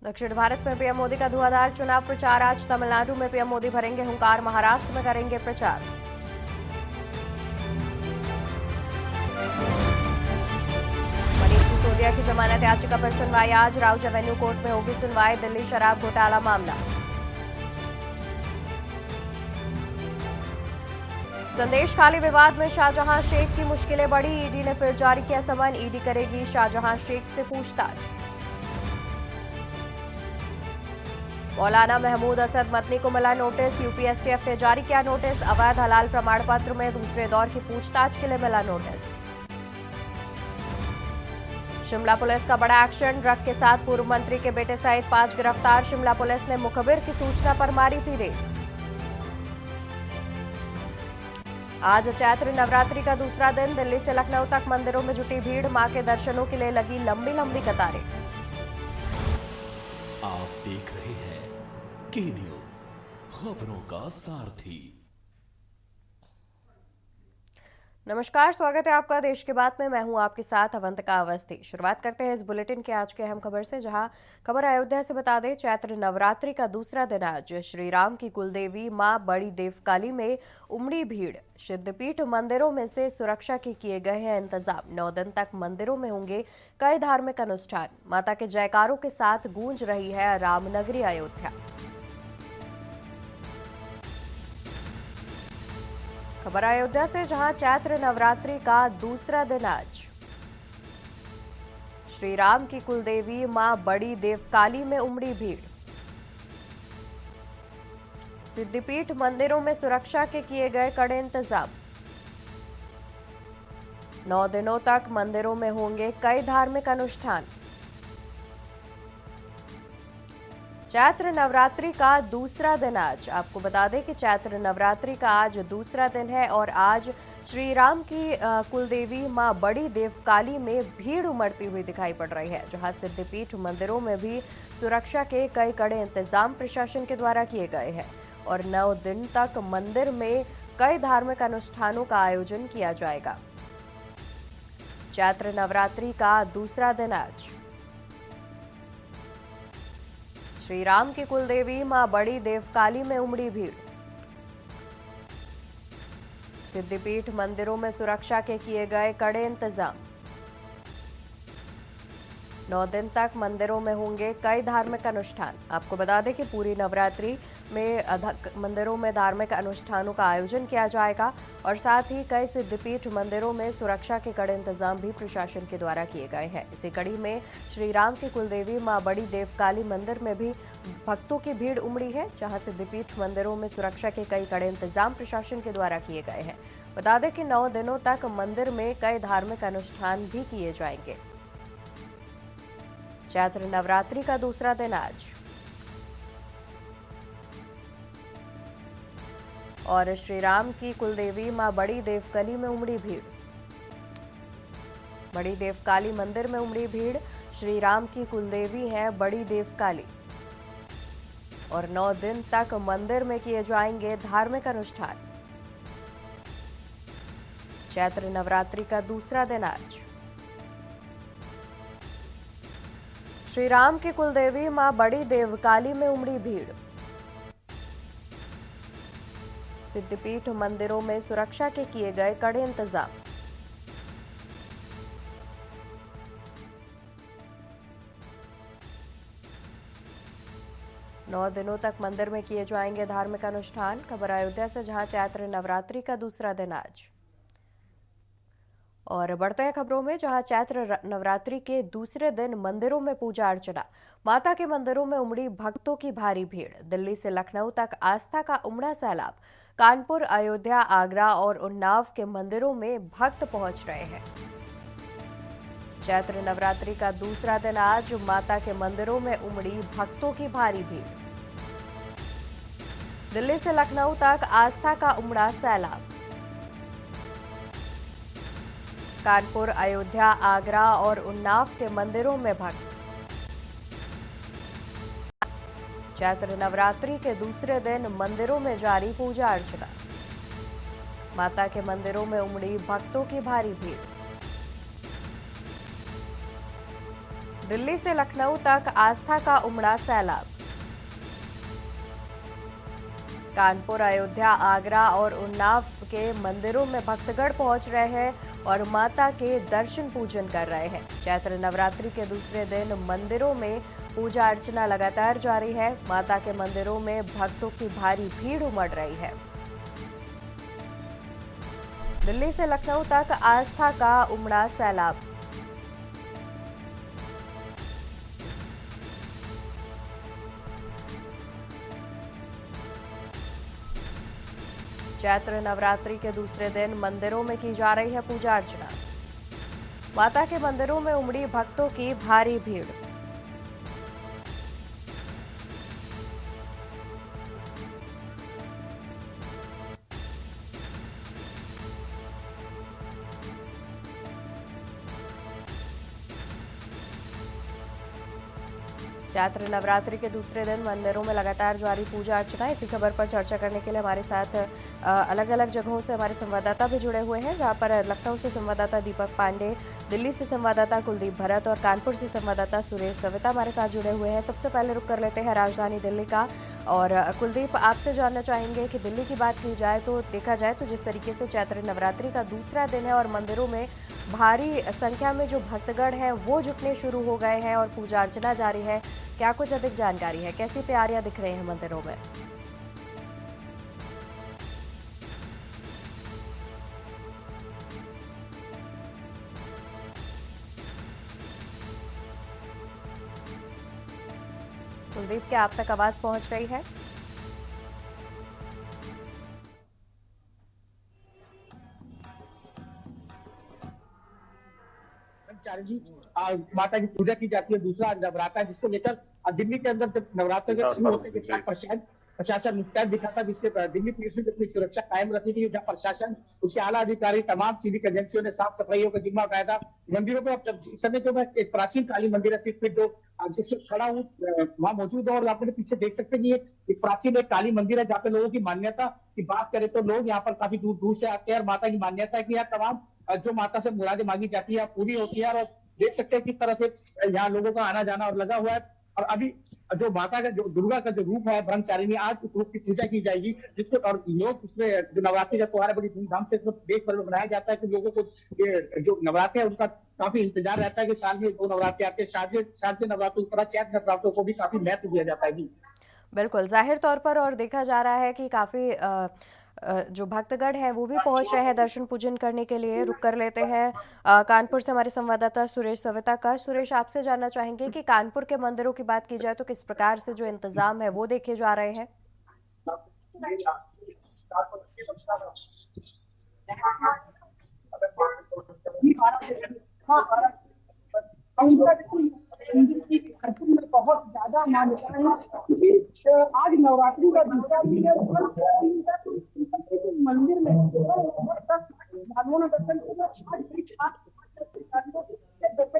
दक्षिण भारत में पीएम मोदी का धुआंधार चुनाव प्रचार। आज तमिलनाडु में पीएम मोदी भरेंगे हुंकार, महाराष्ट्र में करेंगे प्रचार। मनीष सिसोदिया की जमानत याचिका पर सुनवाई आज। राउज एवेन्यू कोर्ट में होगी सुनवाई। दिल्ली शराब घोटाला मामला। संदेश खाली विवाद में शाहजहां शेख की मुश्किलें बढ़ी। ईडी ने फिर जारी किया समन। ईडी करेगी शाहजहां शेख से पूछताछ। मौलाना महमूद असद मदनी को मिला नोटिस। यूपीएसटीएफ ने जारी किया नोटिस। अवैध हलाल प्रमाण पत्र में दूसरे दौर की पूछताछ के लिए मिला नोटिस। शिमला पुलिस का बड़ा एक्शन। ड्रग के साथ पूर्व मंत्री के बेटे सहित 5 गिरफ्तार। शिमला पुलिस ने मुखबिर की सूचना पर मारी थी रेड। आज चैत्र नवरात्रि का दूसरा दिन। दिल्ली से लखनऊ तक मंदिरों में जुटी भीड़। मां के दर्शनों के लिए लगी लंबी लंबी कतारें। आप देख रहे हैं के न्यूज, खबरों का सारथी। नमस्कार, स्वागत है आपका देश के बात में। मैं हूं आपके साथ अवंतिका अवस्थी। शुरुआत करते हैं इस बुलेटिन के आज के अहम खबर से, जहां खबर अयोध्या से बता दें चैत्र नवरात्रि का दूसरा दिन आज श्री राम की कुलदेवी मां बड़ी देवकाली में उमड़ी भीड़। सिद्धपीठ मंदिरों में से सुरक्षा के किए गए हैं इंतजाम। 9 दिन तक मंदिरों में होंगे कई धार्मिक अनुष्ठान। माता के जयकारों के साथ गूंज रही है रामनगरी अयोध्या। खबर अयोध्या से, जहां चैत्र नवरात्रि का दूसरा दिन आज श्री राम की कुलदेवी मां बड़ी देवकाली में उमड़ी भीड़। सिद्धपीठ मंदिरों में सुरक्षा के किए गए कड़े इंतजाम। 9 दिनों तक मंदिरों में होंगे कई धार्मिक अनुष्ठान। चैत्र नवरात्रि का दूसरा दिन आज। आपको बता दें कि चैत्र नवरात्रि का आज दूसरा दिन है और आज श्री राम की कुलदेवी मां बड़ी देवकाली में भीड़ उमड़ती हुई दिखाई पड़ रही है, जहां सिद्धपीठ मंदिरों में भी सुरक्षा के कई कड़े इंतजाम प्रशासन के द्वारा किए गए हैं और 9 दिन तक मंदिर में कई धार्मिक अनुष्ठानों का आयोजन किया जाएगा। चैत्र नवरात्रि का दूसरा दिन आज श्री राम की कुलदेवी मां बड़ी देवकाली में उमड़ी भीड़। सिद्धपीठ मंदिरों में सुरक्षा के किए गए कड़े इंतजाम। 9 दिन तक मंदिरों में होंगे कई धार्मिक अनुष्ठान। आपको बता दें कि पूरी नवरात्रि में मंदिरों में धार्मिक अनुष्ठानों का आयोजन किया जाएगा और साथ ही कई सिद्धपीठ मंदिरों में सुरक्षा के कड़े इंतजाम भी प्रशासन के द्वारा किए गए हैं। इसी कड़ी में श्री राम की कुलदेवी मां बड़ी देवकाली मंदिर में भी भक्तों की भीड़ उमड़ी है, जहां सिद्धपीठ मंदिरों में सुरक्षा के कई कड़े इंतजाम प्रशासन के द्वारा किए गए हैं। बता दें कि 9 दिनों तक मंदिर में कई धार्मिक अनुष्ठान भी किए जाएंगे। चैत्र नवरात्रि का दूसरा दिन आज और श्री राम की कुलदेवी मां बड़ी देवकाली में उमड़ी भीड़। बड़ी देवकाली मंदिर में उमड़ी भीड़। श्री राम की कुलदेवी है बड़ी देवकाली और 9 दिन तक मंदिर में किए जाएंगे धार्मिक अनुष्ठान। चैत्र नवरात्रि का दूसरा दिन आज श्री राम की कुलदेवी मां बड़ी देवकाली में उमड़ी भीड़। सिद्धपीठ मंदिरों में सुरक्षा के किए गए कड़े इंतजाम। नौ दिनों तक मंदिर में किए जाएंगे धार्मिक अनुष्ठान। खबर अयोध्या से, जहां चैत्र नवरात्रि का दूसरा दिन आज। और बढ़ते हैं खबरों में, जहां चैत्र नवरात्रि के दूसरे दिन मंदिरों में पूजा अर्चना। माता के मंदिरों में उमड़ी भक्तों की भारी भीड़। दिल्ली से लखनऊ तक आस्था का उमड़ा सैलाब। कानपुर, अयोध्या, आगरा और उन्नाव के मंदिरों में भक्त पहुंच रहे हैं। चैत्र नवरात्रि का दूसरा दिन आज माता के मंदिरों में उमड़ी भक्तों की भारी भीड़। दिल्ली से लखनऊ तक आस्था का उमड़ा सैलाब। कानपुर, अयोध्या, आगरा और उन्नाव के मंदिरों में भक्त। चैत्र नवरात्रि के दूसरे दिन मंदिरों में जारी पूजा अर्चना। माता के मंदिरों में उमड़ी भक्तों की भारी भीड़। दिल्ली से लखनऊ तक आस्था का उमड़ा सैलाब। कानपुर, अयोध्या, आगरा और उन्नाव के मंदिरों में भक्तगण पहुंच रहे हैं और माता के दर्शन पूजन कर रहे हैं। चैत्र नवरात्रि के दूसरे दिन मंदिरों में पूजा अर्चना लगातार जारी है। माता के मंदिरों में भक्तों की भारी भीड़ उमड़ रही है। दिल्ली से लखनऊ तक आस्था का उमड़ा सैलाब। चैत्र नवरात्रि के दूसरे दिन मंदिरों में की जा रही है पूजा अर्चना। माता के मंदिरों में उमड़ी भक्तों की भारी भीड़। चैत्र नवरात्रि के दूसरे दिन मंदिरों में लगातार जारी पूजा अर्चना। इसी खबर पर चर्चा करने के लिए हमारे साथ अलग अलग जगहों से हमारे संवाददाता भी जुड़े हुए हैं, जहां पर लखनऊ से संवाददाता दीपक पांडे, दिल्ली से संवाददाता कुलदीप भरत और कानपुर से संवाददाता सुरेश सविता हमारे साथ जुड़े हुए हैं। सबसे पहले रुक कर लेते हैं राजधानी दिल्ली का। और कुलदीप, आपसे जानना चाहेंगे कि दिल्ली की बात की जाए तो देखा जाए तो जिस तरीके से चैत्र नवरात्रि का दूसरा दिन है और मंदिरों में भारी संख्या में जो भक्तगण हैं वो जुटने शुरू हो गए हैं और पूजा अर्चना जारी है, क्या कुछ अधिक जानकारी है? कैसी तैयारियां दिख रही हैं मंदिरों में? कुलदीप, क्या आप तक आवाज पहुंच रही है? माता की पूजा की जाती है, दूसरा नवरात्र है, जिसको लेकर दिल्ली के अंदर जब नवरात्र के शुरू होने के साथ प्रशासन मुस्तैद दिखा था, जिसके दिल्ली पुलिस ने अपनी सुरक्षा कायम रखी थी। जहाँ प्रशासन, उसके आला अधिकारी, तमाम सिविक एजेंसियों ने साफ सफाइयों का जिम्मा उठाया था। मंदिरों पर इस समय जो मैं एक प्राचीन काली मंदिर है, सिर्फ जो जिससे खड़ा हूँ वहाँ मौजूद है, और आप पीछे देख सकते हैं कि ये एक प्राचीन एक काली मंदिर है, जहाँ पे लोगों की मान्यता की बात करें तो लोग यहाँ पर काफी दूर दूर से आते हैं। और माता की मान्यता है कि यहाँ तमाम जो माता से मुरादें मांगी जाती है पूरी होती है। और देख सकते हैं किस तरह से यहाँ लोगों का आना जाना और लगा हुआ है। और अभी जो माता का, जो दुर्गा का जो रूप है ब्रह्मचारिणी, आज उस रूप की पूजा की जाएगी, जिसको और लोग उसमें जो नवरात्रि का त्योहार है बड़ी धूमधाम से देश भर में मनाया जाता है। कि लोगों को ये जो नवरात्र है उसका काफी इंतजार रहता है कि साल में 2 नवरात्रि आते हैं। शारदीय नवरात्रों की तरह चैत्र नवरात्रों को भी काफी महत्व दिया जाता है। बिल्कुल, जाहिर तौर पर और देखा जा रहा है कि काफी जो भक्तगण हैं वो भी पहुंच रहे हैं दर्शन पूजन करने के लिए। रुक कर लेते हैं कानपुर से हमारे संवाददाता सुरेश सविता का। सुरेश, आपसे जानना चाहेंगे कि कानपुर के मंदिरों की बात की जाए तो किस प्रकार से जो इंतजाम है वो देखे जा रहे हैं? में बहुत ज्यादा मान्यता है। आज नवरात्रि का दूसरा दिन है, मंदिर में भागवों ने दर्शन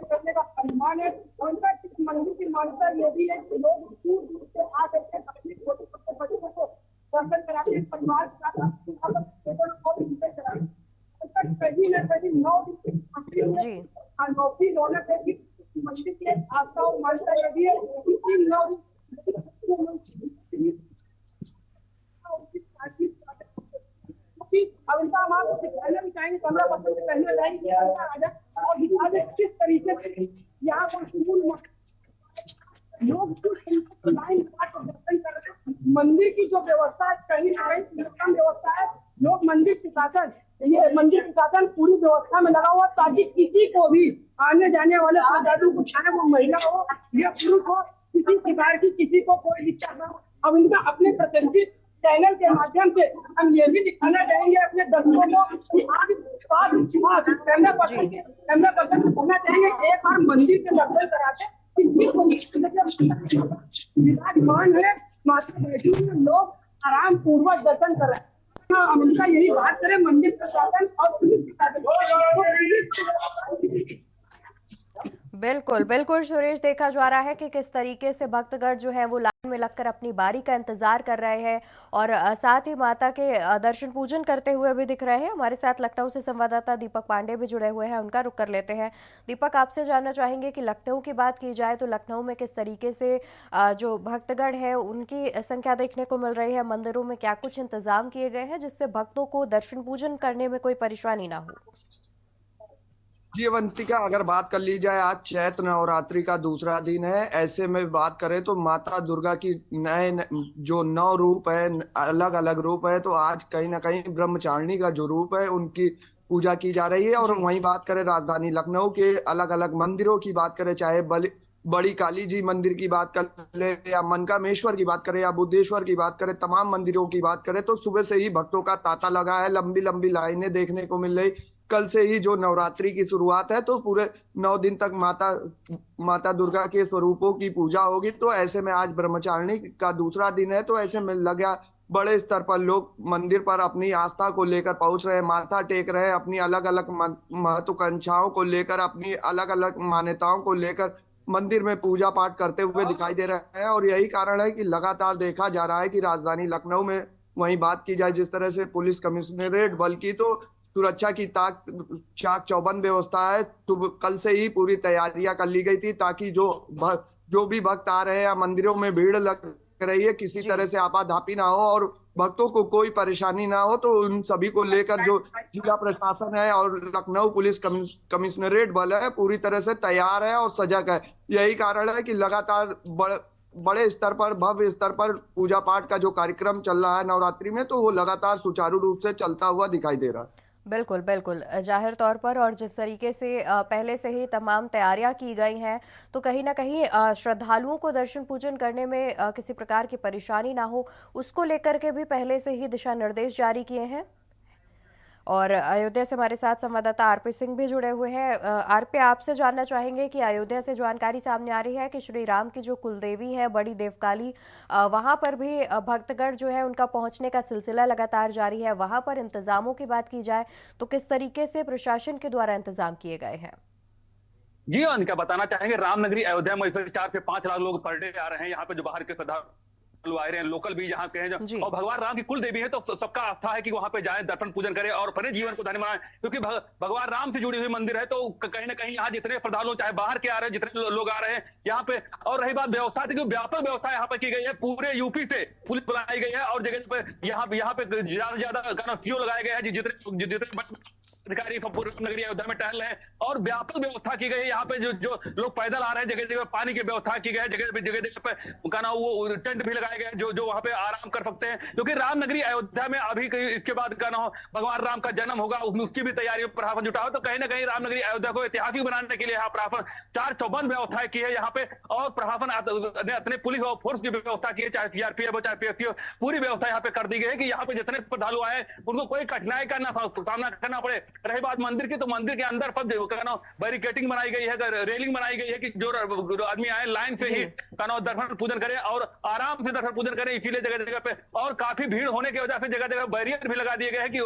करने का अनुमान है। और उनका मंदिर की मान्यता ये भी है कि लोग दूर दूर से आ करके अपने छोटे छोटे बच्चों को दर्शन कराते हैं, परिवार के साथ कहीं न कहीं 9 दिन अनोखी रौनक है। मंदिर की आस्था और मान्यता ये भी है अब इनका हम आपको दिखाना भी चाहेंगे। 15% से पहले लाएंगे और दिखा दे किस तरीके से यहाँ पर लोग लाइन दर्शन कर रहे हैं। मंदिर की जो व्यवस्था है कहीं ना कहीं उत्तम व्यवस्था है। लोग मंदिर प्रशासन, ये मंदिर प्रशासन पूरी व्यवस्था में लगा हुआ ताकि किसी को भी आने जाने वाले श्रद्धालु को, चाहे वो महिला हो या पुरुष हो, किसी प्रकार की किसी को कोई दिक्कत ना हो। अब इनका अपने प्रतिष्ठित चैनल के माध्यम से हम ये भी दिखाना चाहेंगे अपने दर्शकों को कि आज कैमरा पर्सन कहना चाहेंगे एक बार मंदिर के दर्शन कराते विराजमान है माता बैठी हुई, लोग आराम पूर्वक दर्शन कर रहे हैं। हम उनका यही बात करें मंदिर प्रशासन और पुलिस प्रशासन। बिल्कुल बिल्कुल सुरेश, देखा जा रहा है कि किस तरीके से भक्तगण जो है वो लाइन में लगकर अपनी बारी का इंतजार कर रहे हैं और साथ ही माता के दर्शन पूजन करते हुए भी दिख रहे हैं। हमारे साथ लखनऊ से संवाददाता दीपक पांडे भी जुड़े हुए हैं, उनका रुख कर लेते हैं। दीपक, आपसे जानना चाहेंगे कि लखनऊ की बात की जाए तो लखनऊ में किस तरीके से जो भक्तगण है उनकी संख्या देखने को मिल रही है, मंदिरों में क्या कुछ इंतजाम किए गए हैं जिससे भक्तों को दर्शन पूजन करने में कोई परेशानी ना हो। जी अवंतिका, अगर बात कर ली जाए, आज चैत्र नवरात्रि का दूसरा दिन है। ऐसे में बात करें तो माता दुर्गा की जो 9 रूप है, अलग अलग रूप है, तो आज कहीं ना कहीं ब्रह्मचारिणी का जो रूप है उनकी पूजा की जा रही है। और जी। वहीं बात करें राजधानी लखनऊ के अलग अलग मंदिरों की बात करें, चाहे बड़ी काली जी मंदिर की बात कर ले, या मनकामेश्वर की बात करें, या बुद्धेश्वर की बात करें, तमाम मंदिरों की बात करें, तो सुबह से ही भक्तों का तांता लगा है। लंबी लंबी लाइनें देखने को मिल रही। कल से ही जो नवरात्रि की शुरुआत है, तो पूरे 9 दिन तक माता दुर्गा के स्वरूपों की पूजा होगी। तो ऐसे में आज ब्रह्मचारिणी का दूसरा दिन है, तो ऐसे में लगा बड़े स्तर पर लोग मंदिर पर अपनी आस्था को लेकर पहुंच रहे हैं, माथा टेक रहे हैं, अपनी अलग अलग महत्वाकांक्षाओं को लेकर, अपनी अलग अलग मान्यताओं को लेकर मंदिर में पूजा पाठ करते हुए दिखाई दे रहे हैं। और यही कारण है कि लगातार देखा जा रहा है कि राजधानी लखनऊ में, वहीं बात की जाए जिस तरह से पुलिस कमिश्नरेट बल की, तो सुरक्षा की चाक चौबंद व्यवस्था है। तो कल से ही पूरी तैयारियां कर ली गई थी, ताकि जो भी भक्त आ रहे हैं या मंदिरों में भीड़ लग रही है, किसी जी। तरह से आपाधापी ना हो और भक्तों को कोई परेशानी ना हो। तो उन सभी को लेकर जो जिला प्रशासन है और लखनऊ पुलिस कमिश्नरेट बल है, पूरी तरह से तैयार है और सजग है। यही कारण है कि लगातार बड़े स्तर पर, भव्य स्तर पर पूजा पाठ का जो कार्यक्रम चल रहा है नवरात्रि में, तो वो लगातार सुचारू रूप से चलता हुआ दिखाई दे रहा है। बिल्कुल बिल्कुल, जाहिर तौर पर और जिस तरीके से पहले से ही तमाम तैयारियां की गई हैं, तो कहीं ना कहीं श्रद्धालुओं को दर्शन पूजन करने में किसी प्रकार की परेशानी ना हो, उसको लेकर के भी पहले से ही दिशा निर्देश जारी किए हैं। और अयोध्या से हमारे साथ संवाददाता आरपी सिंह भी जुड़े हुए हैं। आरपी, आपसे जानना चाहेंगे कि अयोध्या से जानकारी सामने आ रही है कि श्री राम की जो कुलदेवी है बड़ी देवकाली, वहां पर भी भक्तगण जो है उनका पहुंचने का सिलसिला लगातार जारी है। वहां पर इंतजामों की बात की जाए तो किस तरीके से प्रशासन के द्वारा इंतजाम किए गए हैं। जी, और क्या बताना चाहेंगे, रामनगरी अयोध्या में 4 से 5 लाख लोग पर डे आ रहे हैं यहाँ पे, जो बाहर के श्रद्धालु आ रहे हैं, लोकल भी यहाँ के हैं जी। और भगवान राम की कुल देवी है, तो सबका आस्था है कि वहां पे जाए, दर्शन पूजन करें और अपने जीवन को धन्य बनाएं, क्योंकि भगवान राम से जुड़ी हुई मंदिर है। तो कहीं ना कहीं यहाँ जितने श्रद्धालु, चाहे बाहर के आ रहे हैं, जितने लोग आ रहे हैं यहाँ पे। और रही बात व्यवस्था की, व्यापक व्यवस्था यहाँ पे की गई है, पूरे यूपी से पुलिस बुलाई गई है और जगह पे यहाँ पे ज्यादा ज्यादा सीओ लगाए गए हैं, जितने अधिकारी नगरी अयोध्या में टहल रहे हैं। और व्यापक व्यवस्था की गई है यहाँ पे, जो लोग पैदल आ रहे हैं, जगह जगह पानी की व्यवस्था की गई है, जगह जगह पे कहना वो टेंट भी लगाए गए हैं, जो वहां पे आराम कर सकते हैं, क्योंकि रामनगरी अयोध्या में अभी इसके बाद कहना हो भगवान राम का जन्म होगा, उसकी भी तैयारी प्रशासन जुटा हो। तो कहीं ना कहीं रामनगरी अयोध्या को ऐतिहासिक बनाने के लिए यहाँ प्रशासन चार चौबंद व्यवस्थाएं की है यहाँ पे, और प्रशासन ने अपने पुलिस और फोर्स की व्यवस्था की है, चाहे सीआरपीएफ हो चाहे पीएफसी हो, पूरी व्यवस्था यहाँ पे कर दी गई है कि यहाँ पे जितने श्रद्धालु आए उनको कोई कठिनाई का सामना करना पड़े। रही बात मंदिर की, तो मंदिर के अंदर पर बैरिकेटिंग बनाई गई है, रेलिंग बनाई गई है कि जो आदमी आए लाइन से ही दर्शन पूजन करें और आराम से दर्शन पूजन करें। इसीलिए जगह जगह पे, और काफी भीड़ होने की वजह से जगह जगह बैरियर भी लगा दिए गए हैं कि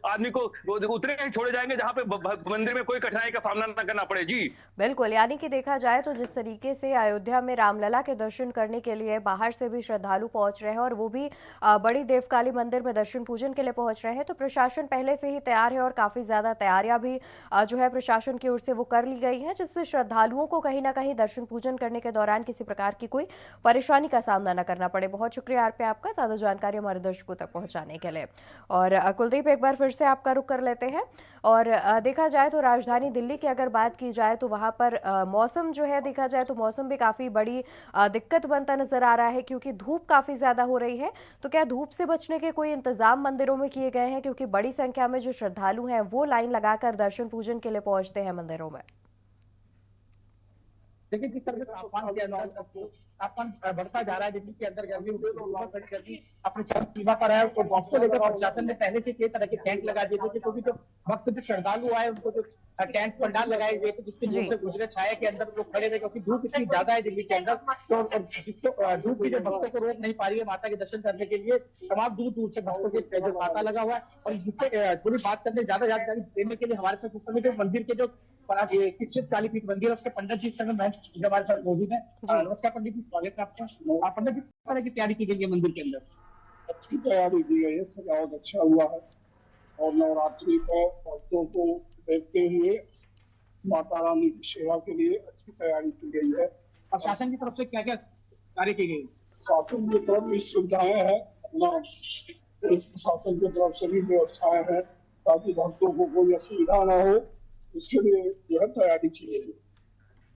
आदमी को उतरे ही छोड़े जाएंगे, जहां पे मंदिर में कोई कठिनाई का सामना न करना पड़े। जी बिल्कुल, यानी कि देखा जाए तो जिस तरीके से अयोध्या में रामलला के दर्शन करने के लिए बाहर से भी श्रद्धालु पहुंच रहे हैं और वो भी बड़ी देवकाली मंदिर में दर्शन पूजन के लिए पहुंच रहे हैं, तो प्रशासन पहले से ही तैयार है और काफी ज्यादा तैयारियां भी जो है प्रशासन की ओर से वो कर ली गई हैं, जिससे श्रद्धालुओं को कहीं ना कहीं दर्शन पूजन करने के दौरान किसी प्रकार की कोई परेशानी का सामना न करना पड़े। बहुत शुक्रिया आरपी आपका ज्यादा जानकारी हमारे दर्शकों तक पहुंचाने के लिए। और कुलदीप, एक बार फिर से आपका रुख कर लेते हैं और देखा जाए तो राजधानी दिल्ली की अगर बात की जाए तो वहां पर मौसम जो है, देखा जाए तो मौसम भी काफी बड़ी दिक्कत बनता नजर आ रहा है, क्योंकि धूप काफी ज्यादा हो रही है। तो क्या धूप से बचने के कोई इंतजाम मंदिरों में किए गए हैं, क्योंकि बड़ी संख्या में जो श्रद्धालु हैं वो लाइन लगाकर दर्शन पूजन के लिए पहुंचते हैं मंदिरों में। देखिए जिस तरह से तापमान बढ़ता जा रहा है, दिल्ली के अंदर गर्मी गर्मी अपने चरम सीमा पर है, तो उसको लेकर प्रशासन ने पहले से कई तरह के टैंक लगा दिए थे, क्योंकि जो भक्त जो श्रद्धालु आए उनको जो टैंक पंडाल लगाए गए थे, जिसके दूर से गुजरे छाया के अंदर लोग खड़े थे, क्योंकि धूप इतनी ज्यादा है दिल्ली के अंदर। तो जिसको धूप की जो भक्तों को रोक नहीं पा रही है माता के दर्शन करने के लिए, तमाम दूर दूर से भक्तों के जो तांता लगा हुआ है। और जिससे पूरी बात करने ज्यादा जानकारी देने के लिए हमारे साथ इस समय जो मंदिर के जो पर आज ये शिक्षित काली पीठ मंदिर, उसके पंडित जी संग मैं जो हमारे साथ मौजूद है। जी। नमस्कार पंडित जी, स्वागत है आपका। पंडित जी, किस तरह की तैयारी की गई है मंदिर के अंदर? अच्छी तैयारी की गई है, सजावट अच्छा हुआ है और नवरात्रि को भक्तों को देखते हुए माता रानी की सेवा के लिए अच्छी तैयारी की गई है। और शासन की तरफ से क्या क्या कार्य की गई? शासन की तरफ भी सुविधाएं हैं, अपना पुलिस प्रशासन की तरफ से भी व्यवस्थाएं हैं ताकि भक्तों को कोई असुविधा ना हो, इसके लिए यह तैयारी की गई है।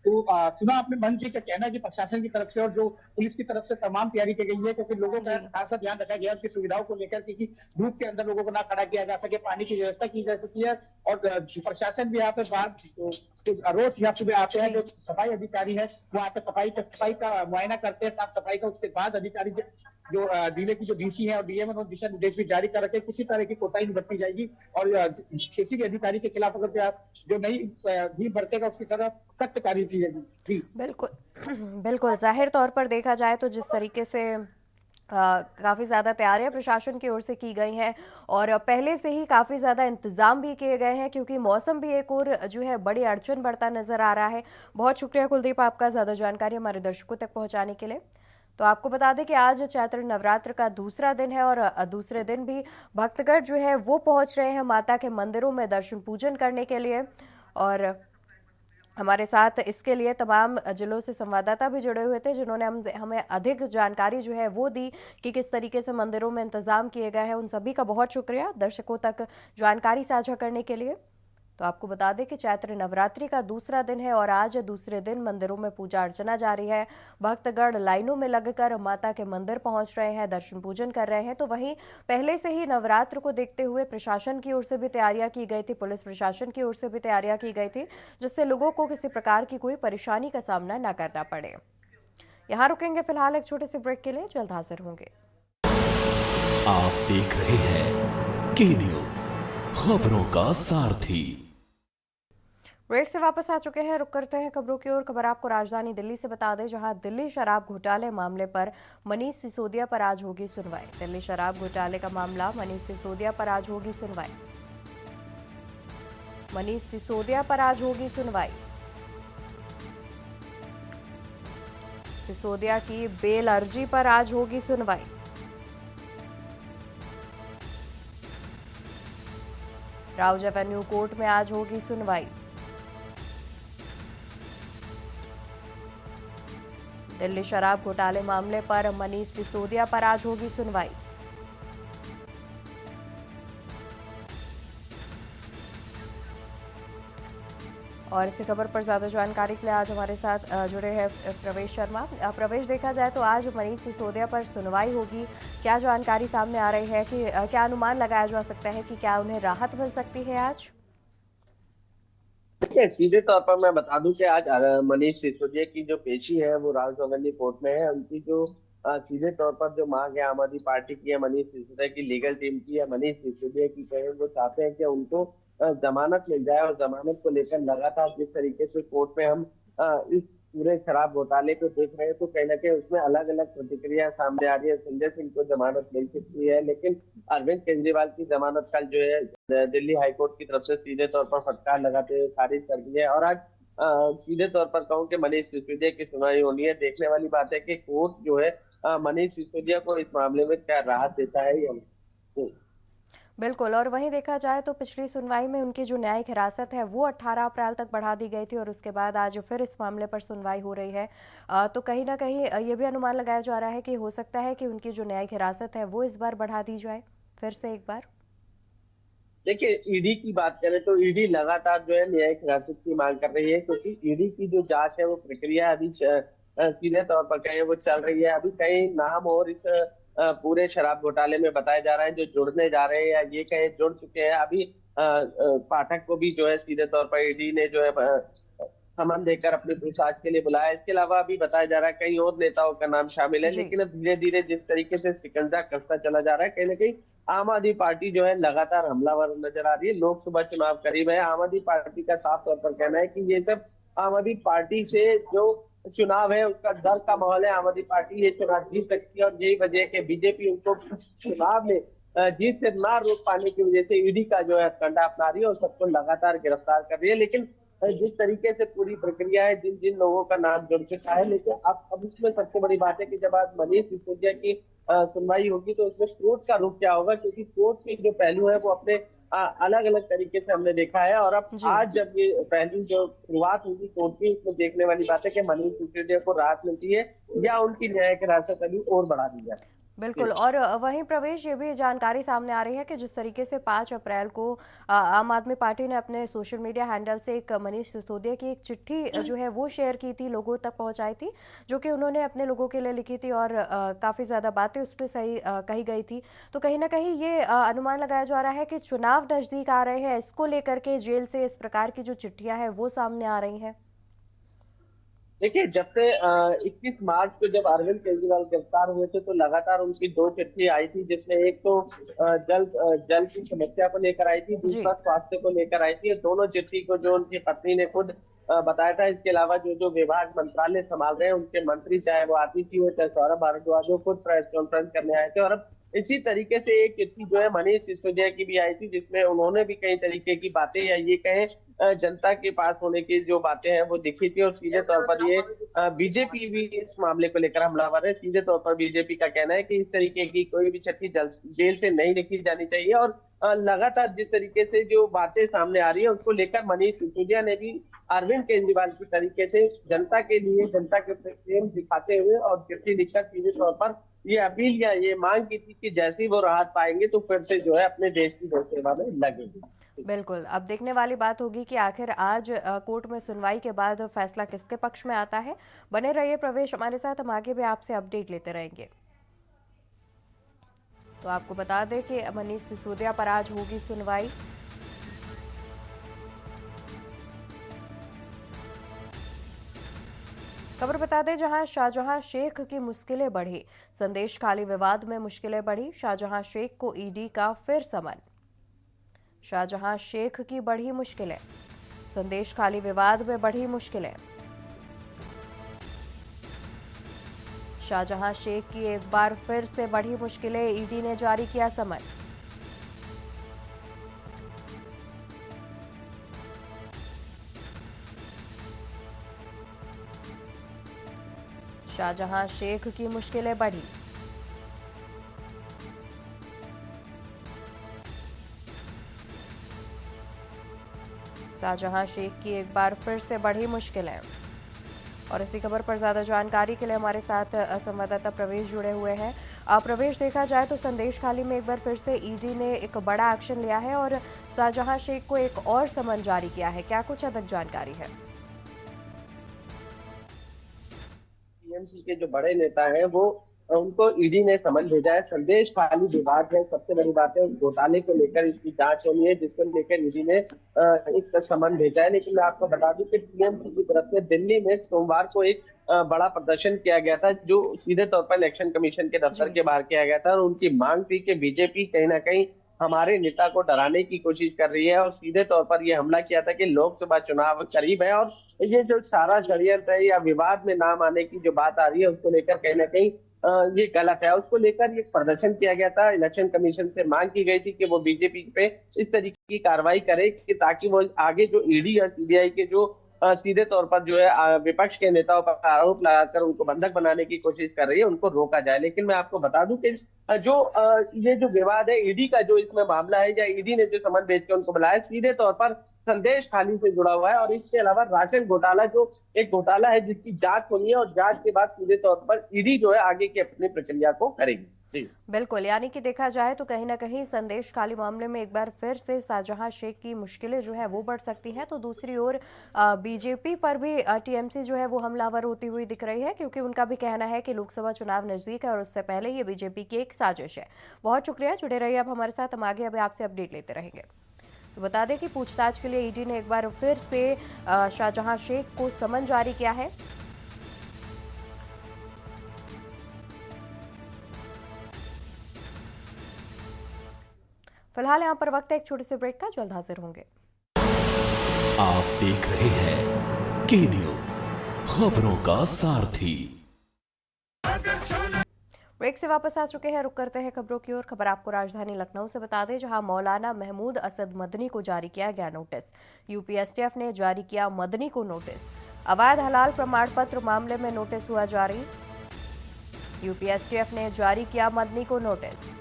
तो चुनाव आपने मंच जी का कहना है कि प्रशासन की तरफ से और जो पुलिस की तरफ से तमाम तैयारी की गई है, क्योंकि लोगों का खासा ध्यान रखा गया है उसकी सुविधाओं को लेकर कि धूप के अंदर लोगों को ना खड़ा किया जा सके, पानी की व्यवस्था की जा सकती है। और प्रशासन भी यहाँ पे रोज यहाँ सुबह आते हैं, जो सफाई अधिकारी है वो आकर सफाई का मुआयना करते हैं, साफ सफाई का। उसके बाद अधिकारी जो जिले की जो डीसी है और डीएम है, दिशा निर्देश भी जारी कर रखे, किसी तरह की कोताही नहीं बरती जाएगी। और किसी भी अधिकारी के खिलाफ अगर जो नई भीड़ बरतेगा उसकी तरफ सख्त कार्रवाई की जाएगी। बिल्कुल बिल्कुल, जाहिर तौर पर देखा जाए तो जिस तरीके से काफ़ी ज़्यादा तैयारियां प्रशासन की ओर से की गई हैं और पहले से ही काफ़ी ज़्यादा इंतज़ाम भी किए गए हैं, क्योंकि मौसम भी एक और जो है बड़ी अड़चन बढ़ता नज़र आ रहा है। बहुत शुक्रिया कुलदीप आपका ज़्यादा जानकारी हमारे दर्शकों तक पहुंचाने के लिए। तो आपको बता दें कि आज चैत्र नवरात्र का दूसरा दिन है और दूसरे दिन भी भक्तगण जो है वो पहुंच रहे हैं माता के मंदिरों में दर्शन पूजन करने के लिए। और हमारे साथ इसके लिए तमाम जिलों से संवाददाता भी जुड़े हुए थे, जिन्होंने हमें अधिक जानकारी जो है वो दी कि किस तरीके से मंदिरों में इंतजाम किए गए हैं। उन सभी का बहुत शुक्रिया दर्शकों तक जानकारी साझा करने के लिए। तो आपको बता दें कि चैत्र नवरात्रि का दूसरा दिन है और आज दूसरे दिन मंदिरों में पूजा अर्चना जारी है। भक्तगण लाइनों में लगकर माता के मंदिर पहुंच रहे हैं, दर्शन पूजन कर रहे हैं। तो वहीं पहले से ही नवरात्र को देखते हुए प्रशासन की ओर से भी तैयारियां की गई थी, पुलिस प्रशासन की ओर से भी तैयारियां की गई थी, जिससे लोगों को किसी प्रकार की कोई परेशानी का सामना न करना पड़े। यहाँ रुकेंगे फिलहाल एक छोटे से ब्रेक के लिए, जल्द हाजिर होंगे। आप देख रहे हैं के न्यूज, खबरों का सारथी। ब्रेक से वापस आ चुके हैं, रुक करते हैं खबरों की ओर। खबर आपको राजधानी दिल्ली से बता दें, जहां दिल्ली शराब घोटाले मामले पर मनीष सिसोदिया पर आज होगी सुनवाई। दिल्ली शराब घोटाले का मामला, मनीष सिसोदिया पर आज होगी सुनवाई। मनीष सिसोदिया पर आज होगी सुनवाई। सिसोदिया की बेल अर्जी पर आज होगी सुनवाई। राउज एवेन्यू कोर्ट में आज होगी सुनवाई। दिल्ली शराब घोटाले मामले पर मनीष सिसोदिया पर आज होगी सुनवाई। और इसी खबर पर ज्यादा जानकारी के लिए आज हमारे साथ जुड़े हैं प्रवेश शर्मा। प्रवेश, देखा जाए तो आज मनीष सिसोदिया पर सुनवाई होगी, क्या जानकारी सामने आ रही है कि क्या अनुमान लगाया जा सकता है कि क्या उन्हें राहत मिल सकती है आज? देखिए, सीधे तौर पर मैं बता दूं कि आज मनीष सिसोदिया की जो पेशी है वो राउज एवेन्यू कोर्ट में है। उनकी जो सीधे तौर पर जो मांग है आम आदमी पार्टी की है, मनीष सिसोदिया की लीगल टीम की है, मनीष सिसोदिया की कहे, वो चाहते हैं कि उनको जमानत मिल जाए। और जमानत को लेकर लगातार जिस तरीके से कोर्ट में हम इस पूरे शराब घोटाले को देख रहे हैं, तो कहीं ना कहीं उसमें अलग अलग प्रतिक्रिया सामने आ रही है। संजय सिंह को जमानत मिल सकती है, लेकिन अरविंद केजरीवाल की जमानत कल जो है दिल्ली हाईकोर्ट की तरफ से सीधे तौर पर फटकार लगाते हुए खारिज कर दी है। और आज सीधे तौर पर कहूँ कि मनीष सिसोदिया की सुनवाई होनी है। देखने वाली बात है कि कोर्ट जो है मनीष सिसोदिया को इस मामले में क्या राहत देता है या नहीं। बिल्कुल, और वहीं देखा जाए तो पिछली सुनवाई में उनकी जो न्यायिक हिरासत है वो 18 अप्रैल तक बढ़ा दी गई थी और उसके बाद आज फिर इस मामले पर सुनवाई हो रही है। तो कहीं ना कहीं ये भी अनुमान लगाया जा रहा है कि हो सकता है कि उनकी जो न्यायिक हिरासत है वो इस बार बढ़ा दी जाए फिर से एक बार। देखिए, ईडी की बात करें तो ईडी लगातार जो है न्यायिक हिरासत की मांग कर रही है, क्योंकि ईडी की जो जांच है वो प्रक्रिया अभी सीधे तौर पर कहें वो चल रही है। अभी कई नाम और इस पूरे शराब घोटाले में बताए जा रहे हैं जो जुड़ने जा रहे हैं या ये कहे जुड़ चुके हैं। अभी पाठक को भी जो है सीधे तौर पर ईडी ने जो है समन देकर अपनी पूछताछ के लिए बुलाया। इसके अलावा अभी बताया जा रहा है कई और नेताओं का नाम शामिल है, लेकिन अब धीरे धीरे जिस तरीके से शिकंजा कसता चला जा रहा है, कहीं ना कहीं आम आदमी पार्टी जो है लगातार हमलावर नजर आ रही है। लोकसभा चुनाव करीब है, आम आदमी पार्टी का साफ तौर पर कहना है कि ये सब आम आदमी पार्टी से जो चुनाव है उसका डर का माहौल है। आम आदमी पार्टी ये चुनाव जीत सकती है और यही वजह है कि बीजेपी उनको चुनाव में जीत से ना रोक पाने की वजह से ईडी का जो है कंडा अपना रही है और सबको लगातार गिरफ्तार कर रही है। लेकिन जिस तरीके से पूरी प्रक्रिया है, जिन जिन लोगों का नाम जुड़ चुका है, लेकिन अब इसमें सबसे बड़ी बात है कि जब आज मनीष सिसोदिया की सुनवाई होगी तो उसमें कोर्ट का रुख क्या होगा, क्योंकि कोर्ट के जो पहलू है वो अपने अलग अलग तरीके से हमने देखा है। और अब जी आज जब ये पहली जो शुरुआत होगी कोर्ट की, उसमें देखने वाली बात है कि मनीष सिसोदिया को राहत मिलती है या उनकी न्यायिक हिरासत अभी और बढ़ा दी जाए। बिल्कुल। और वहीं प्रवेश, ये भी जानकारी सामने आ रही है कि जिस तरीके से 5 अप्रैल को आम आदमी पार्टी ने अपने सोशल मीडिया हैंडल से एक मनीष सिसोदिया की एक चिट्ठी जो है वो शेयर की थी, लोगों तक पहुंचाई थी, जो कि उन्होंने अपने लोगों के लिए लिखी थी और काफ़ी ज़्यादा बातें उस पर सही कही गई थी। तो कहीं ना कहीं ये अनुमान लगाया जा रहा है कि चुनाव नज़दीक आ रहे हैं, इसको लेकर के जेल से इस प्रकार की जो चिट्ठियाँ हैं वो सामने आ रही हैं। देखिए, जब से 21 मार्च को जब अरविंद केजरीवाल गिरफ्तार हुए थे तो लगातार उनकी 2 चिट्ठी आई थी, जिसमें एक तो जल की समस्या को लेकर आई थी, जी दूसरा स्वास्थ्य को लेकर आई थी। दोनों चिट्ठी को जो उनकी पत्नी ने खुद बताया था। इसके अलावा जो जो विभाग मंत्रालय संभाल रहे हैं उनके मंत्री, चाहे वो आतिशी हो चाहे सौरभ भारद्वाज हो, खुद प्रेस कॉन्फ्रेंस करने आए थे। और अब इसी तरीके से एक चिट्ठी जो है मनीष सिसोदिया की भी आई थी, जिसमें उन्होंने भी कई तरीके की बातें, या ये कहें जनता के पास होने की जो बातें हैं वो दिखी थी। और सीधे तौर पर ये बीजेपी भी इस मामले को लेकर हमलावर है। सीधे तौर पर बीजेपी का कहना है कि इस तरीके की कोई भी चिट्ठी जेल से नहीं लिखी जानी चाहिए। और लगातार जिस तरीके से जो बातें सामने आ रही है उसको लेकर मनीष सिसोदिया ने भी अरविंद केजरीवाल की तरीके से जनता के लिए, जनता के प्रेम दिखाते हुए और चिट्ठी लिखकर सीधे तौर पर ये अपील या ये मांग की थी कि जैसे ही वो राहत पाएंगे तो फिर से जो है अपने देश की गौ सेवा में लगेंगे। बिल्कुल। अब देखने वाली बात होगी कि आखिर आज कोर्ट में सुनवाई के बाद फैसला किसके पक्ष में आता है। बने रहिए प्रवेश हमारे साथ, हम आगे भी आपसे अपडेट लेते रहेंगे। तो आपको बता दें कि मनीष सिसोदिया पर आज होगी सुनवाई। खबर बता दें, जहां शाहजहां शेख की मुश्किलें बढ़ी, संदेश खाली विवाद में मुश्किलें बढ़ी, शाहजहां शेख को ईडी का फिर समन। शाहजहां शेख की बढ़ी मुश्किलें, संदेश खाली विवाद में बढ़ी मुश्किलें। शाहजहां शेख की एक बार फिर से बढ़ी मुश्किलें, ईडी ने जारी किया समन। शाहजहां शेख की मुश्किलें बढ़ी। शाहजहां शेख की एक बार फिर से बढ़ी मुश्किलें। और इसी खबर पर ज्यादा जानकारी के लिए हमारे साथ संवाददाता प्रवेश जुड़े हुए हैं। प्रवेश, देखा जाए तो संदेश खाली में एक बार फिर से ईडी ने एक बड़ा एक्शन लिया है और शाहजहां शेख को एक और समन जारी किया है, क्या कुछ अधिक जानकारी है? टीएमसी के जो बड़े नेता हैं वो उनको ईडी ने समन भेजा है। संदेश खाली विवाद है, सबसे बड़ी बात है उस घोटाले को लेकर इसकी जांच होनी है, जिसको लेकर ईडी ने एक समन भेजा है। लेकिन मैं आपको बता दूं कि टीएमसी की तरफ से दिल्ली में सोमवार को एक बड़ा प्रदर्शन किया गया था, जो सीधे तौर पर इलेक्शन कमीशन के दफ्तर के बाहर किया गया था। और उनकी मांग थी कि बीजेपी कहीं ना कहीं हमारे नेता को डराने की कोशिश कर रही है। और सीधे तौर पर यह हमला किया था कि लोकसभा चुनाव करीब है और ये जो सारा षड्यंत्र है या विवाद में नाम आने की जो बात आ रही है उसको लेकर कहीं ना कहीं ये गलत है। उसको लेकर ये प्रदर्शन किया गया था। इलेक्शन कमीशन से मांग की गई थी कि वो बीजेपी पे इस तरीके की कार्रवाई करे कि ताकि वो आगे जो ईडी या सीबीआई के जो सीधे तौर पर जो है विपक्ष के नेताओं पर आरोप लगाकर उनको बंधक बनाने की कोशिश कर रही है, उनको रोका जाए। लेकिन मैं आपको बता दूं कि जो ये जो विवाद है, ईडी का जो इसमें मामला है या ईडी ने जो समन भेज के उनको बुलाया, सीधे तौर पर संदेश खाली से जुड़ा हुआ है। और इसके अलावा राशन घोटाला जो एक घोटाला है जिसकी जांच होनी है और जांच के बाद सीधे तौर पर ईडी जो है आगे की अपनी प्रक्रिया को करेगी। बिल्कुल, यानी कि देखा जाए तो कहीं ना कहीं संदेश खाली मामले में एक बार फिर से शाहजहां शेख की मुश्किलें जो है वो बढ़ सकती हैं। तो दूसरी ओर बीजेपी पर भी टीएमसी जो है वो हमलावर होती हुई दिख रही है, क्योंकि उनका भी कहना है कि लोकसभा चुनाव नजदीक है और उससे पहले ये बीजेपी की एक साजिश है। बहुत शुक्रिया, जुड़े रहिए अब हमारे साथ, हम आगे अभी आपसे अपडेट लेते रहेंगे। तो बता दें कि पूछताछ के लिए ईडी ने एक बार फिर से शाहजहां शेख को समन जारी किया है। फिलहाल यहाँ पर वक्त है एक छोटे से ब्रेक का, जल्द हाजिर होंगे। आप देख रहे हैं के न्यूज, खबरों का सारथी। ब्रेक से वापस आ चुके हैं। रुक करते हैं खबरों की ओर। खबर आपको राजधानी लखनऊ से बता दें, जहां मौलाना महमूद असद मदनी को जारी किया गया नोटिस। यूपीएसटीएफ ने जारी किया मदनी को नोटिस। अवैध हलाल प्रमाण पत्र मामले में नोटिस हुआ जारी। यूपीएसटीएफ ने जारी किया मदनी को नोटिस।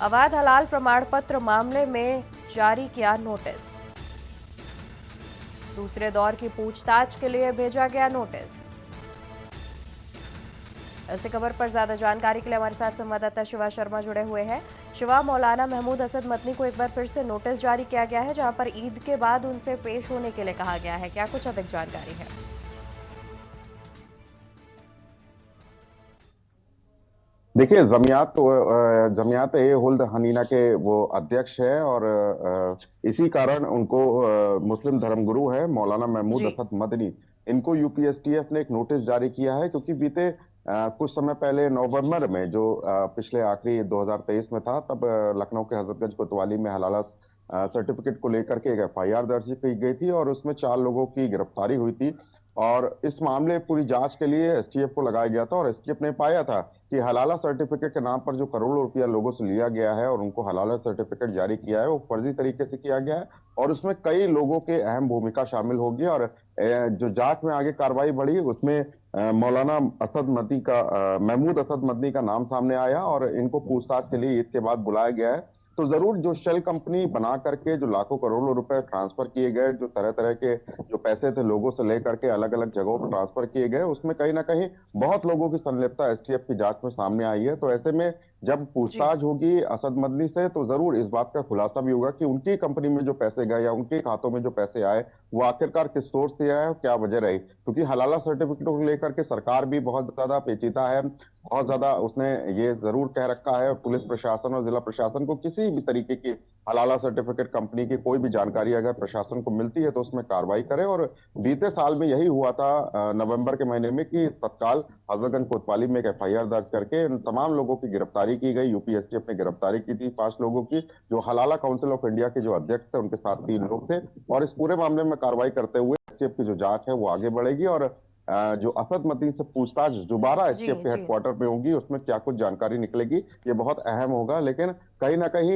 अवैध हलाल प्रमाण पत्र मामले में जारी किया नोटिस। दूसरे दौर की पूछताछ के लिए भेजा गया नोटिस। ऐसी खबर पर ज्यादा जानकारी के लिए हमारे साथ संवाददाता शिवा शर्मा जुड़े हुए हैं। शिवा, मौलाना महमूद असद मदनी को एक बार फिर से नोटिस जारी किया गया है, जहां पर ईद के बाद उनसे पेश होने के लिए कहा गया है। क्या कुछ अधिक जानकारी है? देखिए, जमियात ए हुल्द हनीना के वो अध्यक्ष है और इसी कारण उनको मुस्लिम धर्मगुरु है मौलाना महमूद जी। असद मदनी, इनको यूपीएसटीएफ ने एक नोटिस जारी किया है, क्योंकि बीते कुछ समय पहले नवंबर में जो पिछले आखिरी 2023 में था, तब लखनऊ के हजरतगंज कोतवाली में हलाला सर्टिफिकेट को लेकर के एक एफआईआर दर्ज की गई थी और उसमें 4 लोगों की गिरफ्तारी हुई थी। और इस मामले पूरी जांच के लिए एसटीएफ को लगाया गया था और एसटीएफ ने पाया था कि हलाला सर्टिफिकेट के नाम पर जो करोड़ों रुपया लोगों से लिया गया है और उनको हलाला सर्टिफिकेट जारी किया है, वो फर्जी तरीके से किया गया है और उसमें कई लोगों के अहम भूमिका शामिल होगी। और जो जांच में आगे कार्रवाई बढ़ी, उसमें मौलाना असद मदनी का महमूद असद मदनी का नाम सामने आया और इनको पूछताछ के लिए ईद के बाद बुलाया गया है। तो जरूर जो शेल कंपनी बना करके जो लाखों करोड़ों रुपए ट्रांसफर किए गए, जो तरह तरह के जो पैसे थे लोगों से लेकर के अलग अलग जगहों पर ट्रांसफर किए गए, उसमें कहीं ना कहीं बहुत लोगों की संलिप्तता एसटीएफ की जांच में सामने आई है। तो ऐसे में जब पूछताछ होगी असद मदनी से, तो जरूर इस बात का खुलासा भी होगा कि उनकी कंपनी में जो पैसे गए या उनके खातों में जो पैसे आए, वो आखिरकार किस सोर्स से आए और क्या वजह रही। क्योंकि हलाला सर्टिफिकेट को लेकर के सरकार भी बहुत ज्यादा पेचीदा है, बहुत ज्यादा उसने ये जरूर कह रखा है पुलिस प्रशासन और जिला प्रशासन को, किसी भी तरीके की हलाला सर्टिफिकेट कंपनी की कोई भी जानकारी अगर प्रशासन को मिलती है तो उसमें कार्रवाई करे। और बीते साल में यही हुआ था नवंबर के महीने में कि तत्काल हजरतगंज कोतवाली में एक एफआईआर दर्ज करके इन तमाम लोगों की गिरफ्तारी की गई। यूपीएसटीएफ ने गिरफ्तारी की थी 5 लोगों की, जो हलाला काउंसिल ऑफ इंडिया के जो अध्यक्ष थे, उनके साथ 3 लोग थे। और इस पूरे मामले में कार्रवाई करते हुए एसटीएफ की जो जांच है वो आगे बढ़ेगी और जो असद मदनी से पूछताछ दोबारा एसटीएफ के हेडक्वार्टर पे होगी, उसमें क्या कुछ जानकारी निकलेगी ये बहुत अहम होगा। लेकिन कहीं ना कहीं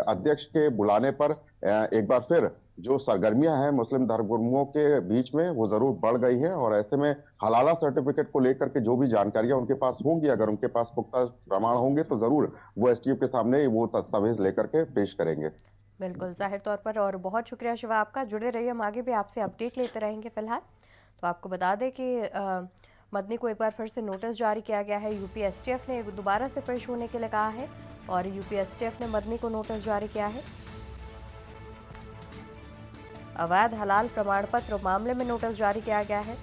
अध्यक्ष के बुलाने पर एक बार फिर जो सरगर्मियां हैं मुस्लिम धर्मगुरुओं के बीच में वो जरूर बढ़ गई है और ऐसे में हलाला सर्टिफिकेट को लेकर के जो भी जानकारियां उनके पास होंगी, अगर उनके पास पुख्ता प्रमाण होंगे, तो जरूर वो एसटीएफ के सामने वो दस्तावेज लेकर के पेश करेंगे। बिल्कुल, जाहिर तौर पर। और बहुत शुक्रिया शिवा आपका। जुड़े रहिए, हम आगे भी आपसे अपडेट लेते रहेंगे। फिलहाल तो आपको बता दें कि मदनी को एक बार फिर से नोटिस जारी किया गया है। यूपीएसटीएफ ने दोबारा से पेश होने के लिए कहा है और यूपीएसटीएफ ने मदनी को नोटिस जारी किया है। अवैध हलाल प्रमाण पत्र मामले में नोटिस जारी किया गया है।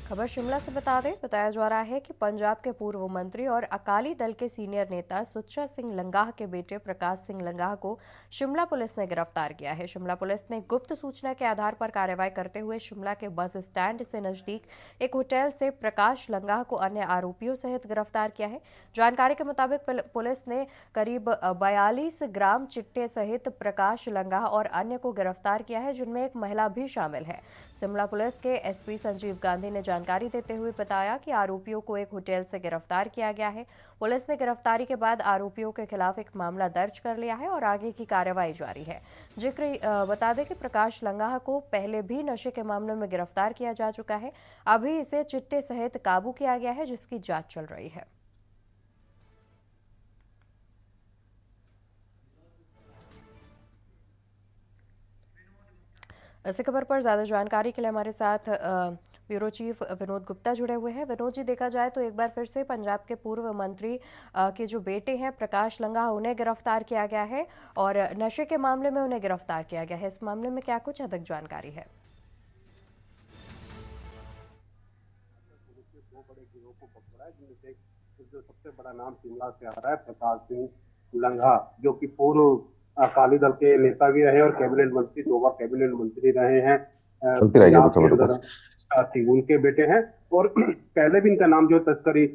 खबर शिमला से बता दें, बताया जा रहा है कि पंजाब के पूर्व मंत्री और अकाली दल के सीनियर नेता सुच्चा सिंह लंगाह के बेटे प्रकाश सिंह लंगाह को शिमला पुलिस ने गिरफ्तार किया है। शिमला पुलिस ने गुप्त सूचना के आधार पर कार्रवाई करते हुए शिमला के बस स्टैंड से नजदीक एक होटल से प्रकाश लंगाह को अन्य आरोपियों सहित गिरफ्तार किया है। जानकारी के मुताबिक पुलिस ने करीब 42 ग्राम चिट्टे सहित प्रकाश लंगाह और अन्य को गिरफ्तार किया है, जिनमें एक महिला भी शामिल है। शिमला पुलिस के एसपी संजीव गांधी ने जानकारी देते हुए बताया कि आरोपियों को एक होटल से गिरफ्तार किया गया है। पुलिस ने गिरफ्तारी के बाद आरोपियों के खिलाफ एक मामला दर्ज कर लिया है और आगे की कार्रवाई जारी है। बता दें कि प्रकाश लंगाह को पहले भी नशे के मामले में गिरफ्तार किया जा चुका है। अभी इसे चिट्टे सहित काबू किया गया है, जिसकी जांच चल रही है। इसी खबर पर ज्यादा जानकारी के लिए हमारे साथ ब्यूरो चीफ विनोद गुप्ता जुड़े हुए हैं। विनोद जी, देखा जाए तो एक बार फिर से पंजाब के पूर्व मंत्री के जो बेटे हैं प्रकाश लंगाह, उन्हें गिरफ्तार किया गया है और नशे के मामले में उन्हें गिरफ्तार किया गया है। इस मामले में क्या कुछ अधिक जानकारी है? दो बड़े गिरोह को पकड़ा है, जिनमें से जो सबसे बड़ा नाम शिमला से आ रहा है प्रकाश सिंह लंगाह, जो कि पूर्व अकाली दल के नेता भी रहे और कैबिनेट मंत्री, 2 बार कैबिनेट मंत्री रहे हैं। उनके बेटे हैं और पहले भी इनका नाम जो तस्करी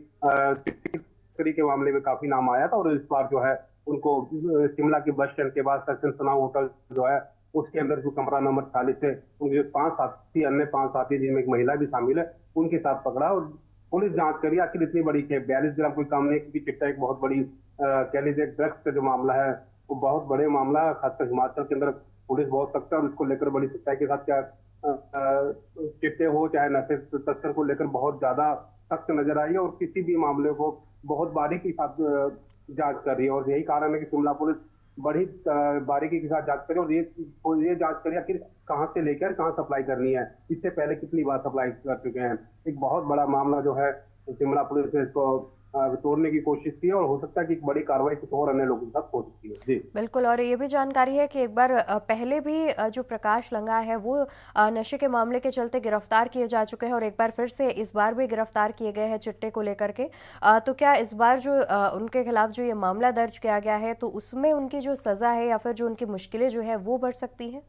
के मामले में काफी नाम आया था और इस बार जो है उनको शिमला के बस स्टैंड के बाद सक्सेना होटल जो है उसके अंदर जो कमरा नंबर 40 है, उनके जो 5 साथी, अन्य 5 साथी जिनमें एक महिला भी शामिल है, उनके साथ पकड़ा और पुलिस जांच करी। आखिर इतनी बड़ी खेप 42 ग्राम कोई काम नहीं, क्योंकि चिट्टा एक बहुत बड़ी कह लीजिए ड्रग्स का जो मामला है वो बहुत बड़े मामला है। खासकर हिमाचल के अंदर पुलिस बहुत सख्त है और उसको लेकर बड़ी सच्चाई के साथ, क्या चिट्टे हो चाहे नशे तस्कर को लेकर बहुत ज्यादा सख्त नजर आई है और किसी भी मामले को बहुत बारीकी के साथ जांच कर रही है। और यही कारण है कि शिमला पुलिस बड़ी बारीकी के साथ जांच करे और ये जांच करे आखिर कहां से लेकर कहां सप्लाई करनी है, इससे पहले कितनी बार सप्लाई कर चुके हैं। एक बहुत बड़ा मामला जो है शिमला पुलिस ने इसको तोड़ने की कोशिश की और हो सकता है कि एक बड़ी कार्रवाई कुछ और अन्य लोगों के साथ हो सकती है। जी बिल्कुल। और ये भी जानकारी है कि एक बार पहले भी जो प्रकाश लंगा है वो नशे के मामले के चलते गिरफ्तार किए जा चुके हैं और एक बार फिर से इस बार भी गिरफ्तार किए गए हैं चिट्टे को लेकर के। तो क्या इस बार जो उनके खिलाफ जो ये मामला दर्ज किया गया है तो उसमें उनकी जो सजा है या फिर जो उनकी मुश्किलें जो है वो बढ़ सकती हैं?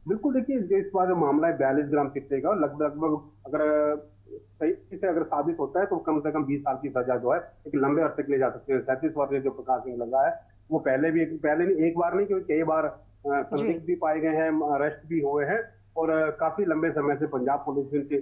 बिल्कुल, देखिए इस बार जो मामला है 42 ग्राम चिट्टे का, लगभग अगर सही से अगर साबित होता है तो कम से कम 20 साल की सजा जो है एक लंबे अरसे के लिए जा सकते हैं। 37 वर्ष जो प्रकाश सिंह लगा है वो पहले नहीं, एक बार नहीं, क्योंकि कई बार संदिग्ध भी पाए गए हैं, अरेस्ट भी हुए हैं और काफी लंबे समय से पंजाब पुलिस इनके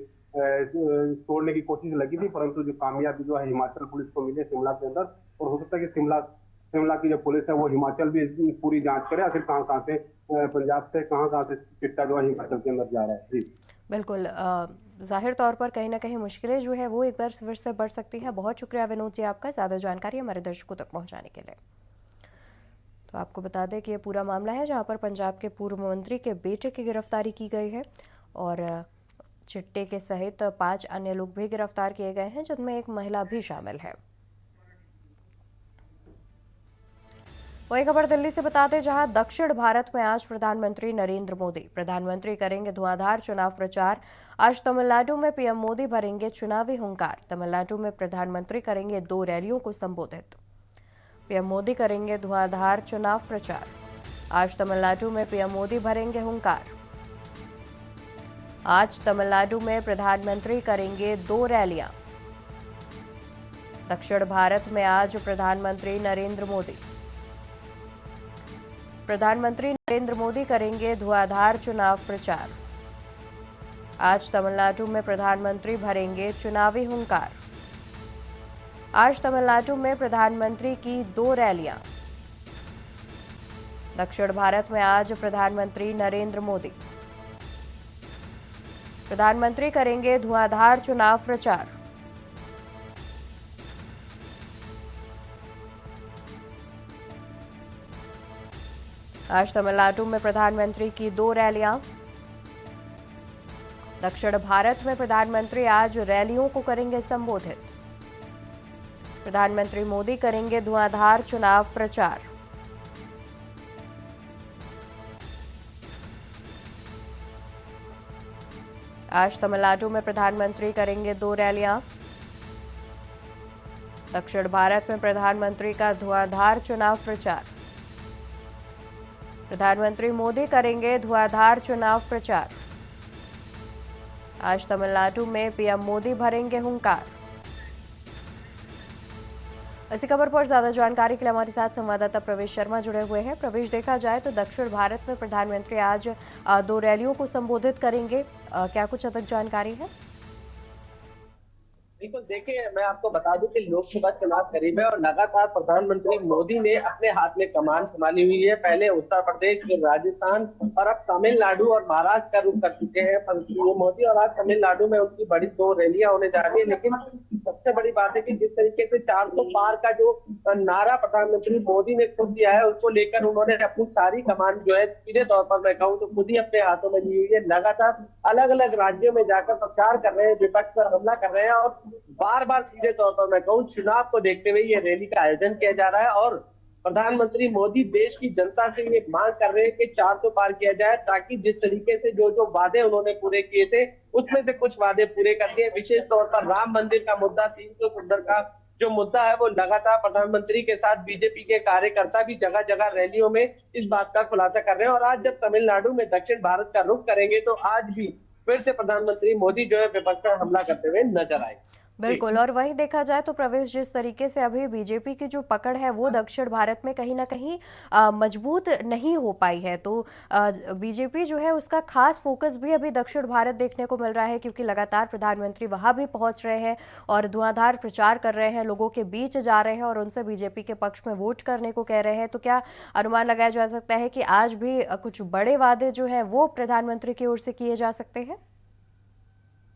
तोड़ने की कोशिश लगी थी, परंतु जो कामयाबी जो है हिमाचल पुलिस को मिली शिमला के अंदर। और हो सकता है कि शिमला की जो पुलिस है वो हिमाचल भी पूरी जांच करे आखिर कहाँ से पंजाब से कहाँ से चिट्टा जो है हिमाचल के अंदर जा रहा है। जी बिल्कुल। जाहिर तौर पर कहीं ना कहीं मुश्किलें जो है वो एक बार फिर से बढ़ सकती हैं। बहुत शुक्रिया विनोद जी आपका ज़्यादा जानकारी हमारे दर्शकों तक पहुंचाने के लिए। तो आपको बता दें कि ये पूरा मामला है जहां पर पंजाब के पूर्व मंत्री के बेटे की गिरफ्तारी की गई है और चिट्टे के सहित 5 अन्य लोग भी गिरफ्तार किए गए हैं जिनमें एक महिला भी शामिल है। वही खबर दिल्ली से बता दें जहां दक्षिण भारत में आज प्रधानमंत्री नरेंद्र मोदी करेंगे धुआंधार चुनाव प्रचार। आज तमिलनाडु में पीएम मोदी भरेंगे चुनावी हुंकार। तमिलनाडु में प्रधानमंत्री करेंगे 2 रैलियों को संबोधित। पीएम मोदी करेंगे धुआंधार चुनाव प्रचार। आज तमिलनाडु में पीएम मोदी भरेंगे हुंकार। आज तमिलनाडु में प्रधानमंत्री करेंगे 2 रैलियां। दक्षिण भारत में आज प्रधानमंत्री नरेंद्र मोदी करेंगे धुआंधार चुनाव प्रचार। आज तमिलनाडु में प्रधानमंत्री भरेंगे चुनावी हुंकार। आज तमिलनाडु में प्रधानमंत्री की 2 रैलियां। दक्षिण भारत में आज प्रधानमंत्री नरेंद्र मोदी करेंगे धुआंधार चुनाव प्रचार। आज तमिलनाडु में प्रधानमंत्री की 2 रैलियां। दक्षिण भारत में प्रधानमंत्री आज रैलियों को करेंगे संबोधित। प्रधानमंत्री मोदी करेंगे धुआंधार चुनाव प्रचार। आज तमिलनाडु में प्रधानमंत्री करेंगे 2 रैलियां। दक्षिण भारत में प्रधानमंत्री का धुआंधार चुनाव प्रचार। प्रधानमंत्री मोदी करेंगे धुआंधार चुनाव प्रचार। आज तमिलनाडु में पीएम मोदी भरेंगे हुंकार। इसी खबर पर ज्यादा जानकारी के लिए हमारे साथ संवाददाता प्रवेश शर्मा जुड़े हुए हैं। प्रवेश, देखा जाए तो दक्षिण भारत में प्रधानमंत्री आज 2 रैलियों को संबोधित करेंगे, क्या कुछ अधिक जानकारी है? बिल्कुल, देखिए मैं आपको बता दूं कि लोकसभा चुनाव करीब है और लगातार प्रधानमंत्री मोदी ने अपने हाथ में कमान संभाली हुई है। पहले उत्तर प्रदेश, फिर राजस्थान और अब तमिलनाडु और महाराष्ट्र का रुख कर चुके हैं मोदी। और आज तमिलनाडु में उनकी बड़ी 2 रैलियां होने जा रही है। लेकिन सबसे बड़ी बात है कि जिस तरीके से 400 पार का जो नारा प्रधानमंत्री मोदी ने खुद दिया है उसको लेकर उन्होंने अपनी सारी कमान जो है सीधे तौर पर मैं कहूँ तो खुद ही अपने हाथों में ली हुई है। लगातार अलग अलग राज्यों में जाकर प्रचार कर रहे हैं, विपक्ष पर हमला कर रहे हैं और बार बार सीधे तौर पर मैं कहूँ चुनाव को देखते हुए ये रैली का आयोजन किया जा रहा है। और प्रधानमंत्री मोदी देश की जनता से ये मांग कर रहे हैं कि 400 पार किया जाए, ताकि जिस तरीके से जो वादे उन्होंने पूरे किए थे उसमें से कुछ वादे पूरे कर दिए। विशेष तौर पर राम मंदिर का मुद्दा, 370 का जो मुद्दा है वो लगातार प्रधानमंत्री के साथ बीजेपी के कार्यकर्ता भी जगह जगह रैलियों में इस बात का खुलासा कर रहे हैं। और आज जब तमिलनाडु में दक्षिण भारत का रुख करेंगे तो आज भी फिर से प्रधानमंत्री मोदी जो है विपक्ष पर हमला करते हुए नजर आए। बिल्कुल। और वहीं देखा जाए तो प्रवेश, जिस तरीके से अभी बीजेपी की जो पकड़ है वो दक्षिण भारत में कहीं ना कहीं मजबूत नहीं हो पाई है, तो बीजेपी जो है उसका खास फोकस भी अभी दक्षिण भारत देखने को मिल रहा है, क्योंकि लगातार प्रधानमंत्री वहां भी पहुंच रहे हैं और धुआंधार प्रचार कर रहे हैं, लोगों के बीच जा रहे हैं और उनसे बीजेपी के पक्ष में वोट करने को कह रहे हैं। तो क्या अनुमान लगाया जा सकता है कि आज भी कुछ बड़े वादे जो है वो प्रधानमंत्री की ओर से किए जा सकते हैं?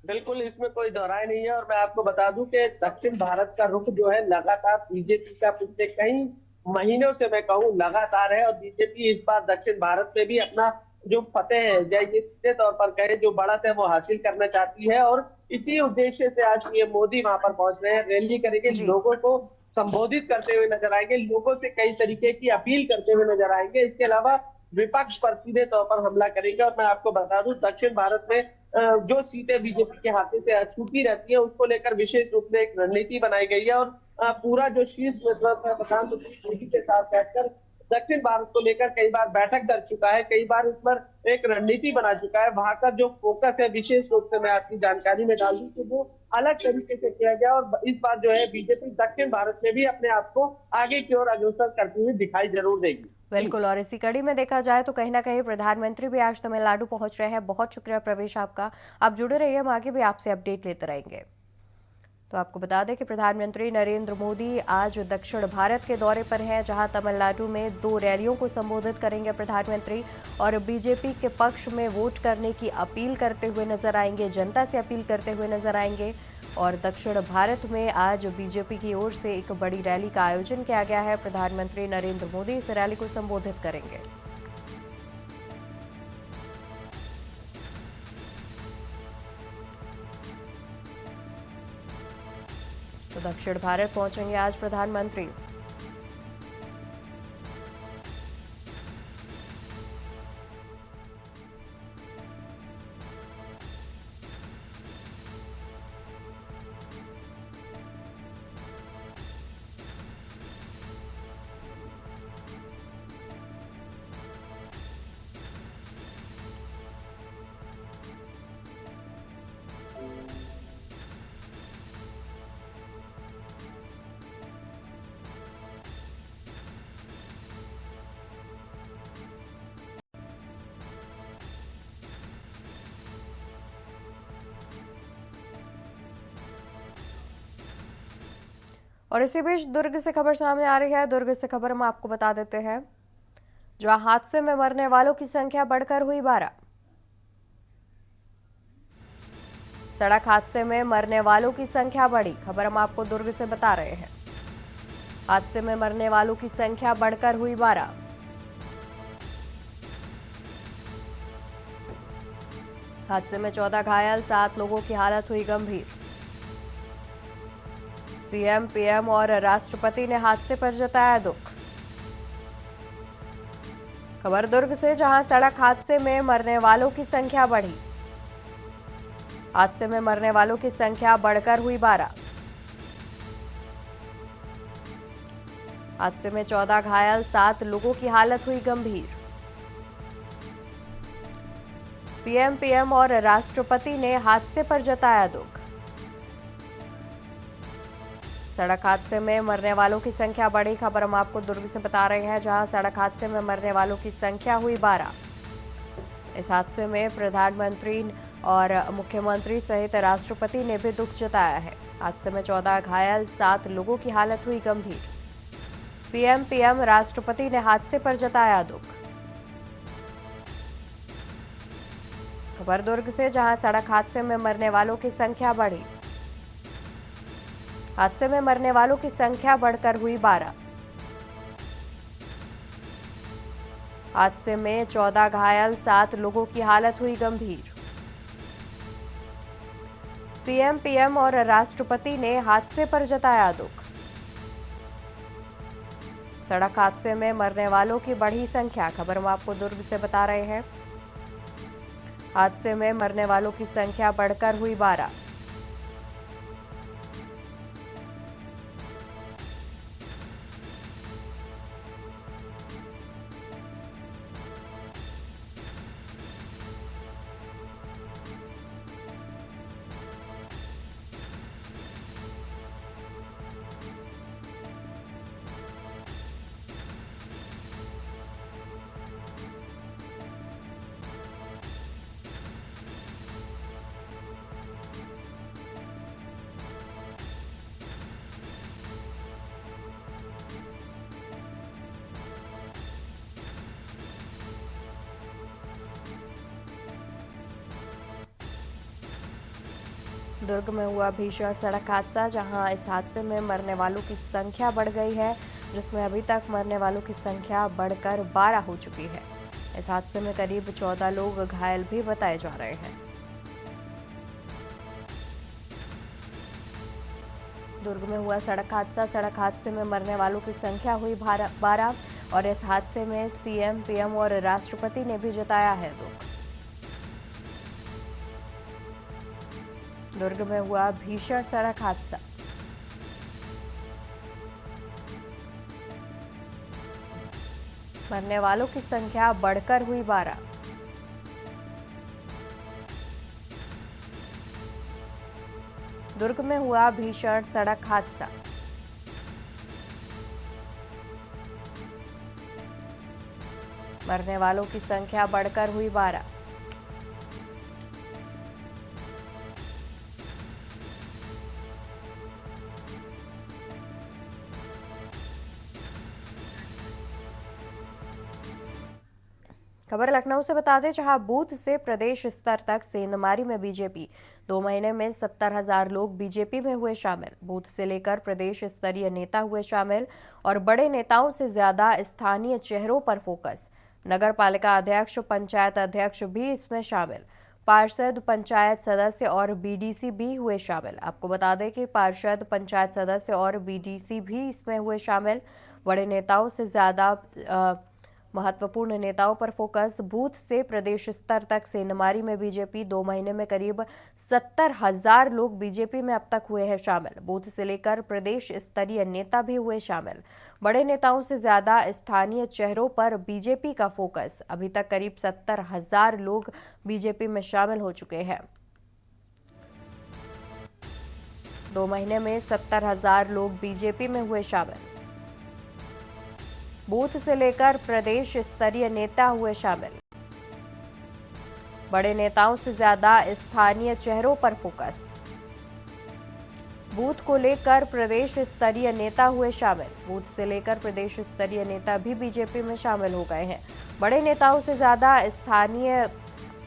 बिल्कुल, इसमें कोई दोहराय नहीं है। और मैं आपको बता दूं कि दक्षिण भारत का रुख जो है लगातार बीजेपी का पिछले कई महीनों से मैं कहूँ लगातार है, और बीजेपी इस बार दक्षिण भारत में भी अपना जो फतेह है या ये सीधे तौर पर कहे जो बढ़त है वो हासिल करना चाहती है। और इसी उद्देश्य से आज पीएम मोदी वहां पर पहुंच रहे हैं, रैली करेंगे, जी। लोगों को संबोधित करते हुए नजर आएंगे, लोगों से कई तरीके की अपील करते हुए नजर आएंगे। इसके अलावा विपक्ष पर सीधे तौर पर हमला करेंगे। और मैं आपको बता दूं, दक्षिण भारत में जो सीटें बीजेपी के हाथे से छूटी रहती है उसको लेकर विशेष रूप से एक रणनीति बनाई गई है। और पूरा जो शीर्ष नेतृत्व है प्रधानमंत्री मोदी के साथ बैठकर दक्षिण भारत को लेकर कई बार बैठक कर चुका है, कई बार उस पर एक रणनीति बना चुका है। वहां का जो फोकस है विशेष रूप से मैं आपकी जानकारी में डाल दूं तो वो अलग तरीके से किया गया। और इस बार जो है बीजेपी दक्षिण भारत में भी अपने आप को आगे की ओर अग्रसर करती हुई दिखाई जरूर देगी। बिल्कुल। और इसी कड़ी में देखा जाए तो कहीं ना कहीं प्रधानमंत्री भी आज तमिलनाडु पहुंच रहे हैं। बहुत शुक्रिया प्रवेश आपका, आप जुड़े रहिए, हम आगे भी आपसे अपडेट लेते रहेंगे। तो आपको बता दें कि प्रधानमंत्री नरेंद्र मोदी आज दक्षिण भारत के दौरे पर हैं, जहां तमिलनाडु में 2 रैलियों को संबोधित करेंगे प्रधानमंत्री और बीजेपी के पक्ष में वोट करने की अपील करते हुए नजर आएंगे, जनता से अपील करते हुए नजर आएंगे। और दक्षिण भारत में आज बीजेपी की ओर से एक बड़ी रैली का आयोजन किया गया है। प्रधानमंत्री नरेंद्र मोदी इस रैली को संबोधित करेंगे। तो दक्षिण भारत पहुंचेंगे आज प्रधानमंत्री। और इसी बीच दुर्ग से खबर सामने आ रही है। दुर्ग से खबर हम आपको बता देते हैं, जहां हादसे में मरने वालों की संख्या बढ़कर हुई 12। सड़क हादसे में मरने वालों की संख्या बढ़ी, खबर हम आपको दुर्ग से बता रहे हैं। हादसे में मरने वालों की संख्या बढ़कर हुई 12। हादसे में 14 घायल, 7 लोगों की हालत हुई गंभीर। सीएम, पीएम और राष्ट्रपति ने हादसे पर जताया दुख। खबर दुर्ग से, जहां सड़क हादसे में मरने वालों की संख्या बढ़ी। हादसे में मरने वालों की संख्या बढ़कर हुई 12। हादसे में 14 घायल, 7 लोगों की हालत हुई गंभीर। सीएम, पीएम और राष्ट्रपति ने हादसे पर जताया दुख। सड़क हादसे में मरने वालों की संख्या बढ़ी, खबर हम आपको दुर्ग से बता रहे हैं, जहां सड़क हादसे में मरने वालों की संख्या हुई 12। इस हादसे में प्रधानमंत्री और मुख्यमंत्री सहित राष्ट्रपति ने भी दुख जताया है। हादसे में 14 घायल, 7 लोगों की हालत हुई गंभीर। सीएम, पीएम, राष्ट्रपति ने हादसे पर जताया दुख। खबर दुर्ग से, जहां सड़क हादसे में मरने वालों की संख्या बढ़ी। हादसे में मरने वालों की संख्या बढ़कर हुई 12। हादसे में 14 घायल, 7 लोगों की हालत हुई गंभीर। सीएम, पीएम और राष्ट्रपति ने हादसे पर जताया दुख। सड़क हादसे में मरने वालों की बढ़ी संख्या, खबर हम आपको दुर्ग से बता रहे हैं। हादसे में मरने वालों की संख्या बढ़कर हुई 12। दुर्ग में हुआ भीषण सड़क हादसा, जहां इस हादसे में मरने वालों की संख्या बढ़ गई है, जिसमें अभी तक मरने वालों की संख्या बढ़कर 12 हो चुकी है। इस हादसे में करीब 14 लोग घायल भी बताए जा रहे हैं। दुर्ग में हुआ सड़क हादसे में मरने वालों की संख्या हुई 12 और इस हादसे में सीएम, पीएम और राष्ट्रपति ने भी जताया है दुख। दुर्ग में हुआ भीषण सड़क हादसा, मरने वालों की संख्या बढ़कर हुई 12। दुर्ग में हुआ भीषण सड़क हादसा, मरने वालों की संख्या बढ़कर हुई 12। खबर लखनऊ से बता दें, जहां बूथ से प्रदेश स्तर तक सेंधमारी में बीजेपी 2 महीने में 70,000 लोग बीजेपी में हुए शामिल। बूथ से लेकर प्रदेश स्तरीय नेता हुए शामिल और बड़े नेताओं से ज्यादा स्थानीय चेहरों पर फोकस। नगर पालिका अध्यक्ष, पंचायत अध्यक्ष भी इसमें शामिल। पार्षद, पंचायत सदस्य और बीडीसी भी हुए शामिल। आपको बता दें कि पार्षद, पंचायत सदस्य और बीडीसी भी इसमें हुए शामिल। बड़े नेताओं से ज्यादा महत्वपूर्ण नेताओं पर फोकस। बूथ से प्रदेश स्तर तक सेंधमारी में बीजेपी 2 महीने में करीब 70,000 लोग बीजेपी में अब तक हुए हैं शामिल। बूथ से लेकर प्रदेश स्तरीय नेता भी हुए शामिल। बड़े नेताओं से ज्यादा स्थानीय चेहरों पर बीजेपी का फोकस। अभी तक करीब 70,000 लोग बीजेपी में शामिल हो चुके हैं। 2 महीने में 70,000 लोग बीजेपी में हुए शामिल। बूथ से लेकर प्रदेश स्तरीय नेता हुए शामिल। बड़े नेताओं से ज्यादा स्थानीय चेहरों पर फोकस। बूथ को लेकर प्रदेश स्तरीय नेता हुए शामिल। बूथ से लेकर प्रदेश स्तरीय नेता भी बीजेपी में शामिल हो गए हैं। बड़े नेताओं से ज्यादा स्थानीय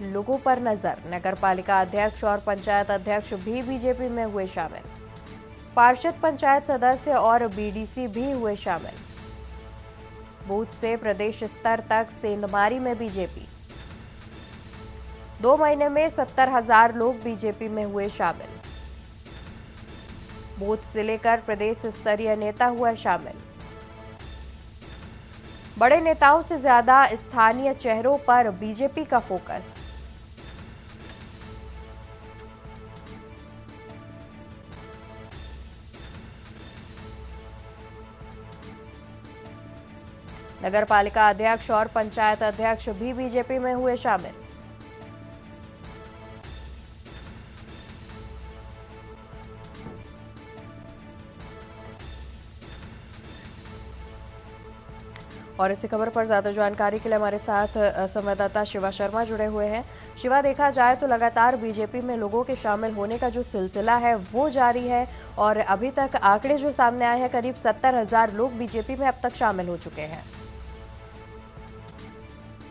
लोगों पर नजर। नगर पालिका अध्यक्ष और पंचायत अध्यक्ष भी बीजेपी में हुए शामिल। पार्षद, पंचायत सदस्य और बीडीसी भी हुए शामिल। बूथ से प्रदेश स्तर तक सेंधमारी में बीजेपी 2 महीने में 70,000 लोग बीजेपी में हुए शामिल। बूथ से लेकर प्रदेश स्तरीय नेता हुआ शामिल। बड़े नेताओं से ज्यादा स्थानीय चेहरों पर बीजेपी का फोकस। नगर पालिका अध्यक्ष और पंचायत अध्यक्ष भी बीजेपी में हुए शामिल। और इसी खबर पर ज्यादा जानकारी के लिए हमारे साथ संवाददाता शिवा शर्मा जुड़े हुए हैं। शिवा, देखा जाए तो लगातार बीजेपी में लोगों के शामिल होने का जो सिलसिला है वो जारी है और अभी तक आंकड़े जो सामने आए हैं, करीब 70,000 लोग बीजेपी में अब तक शामिल हो चुके हैं।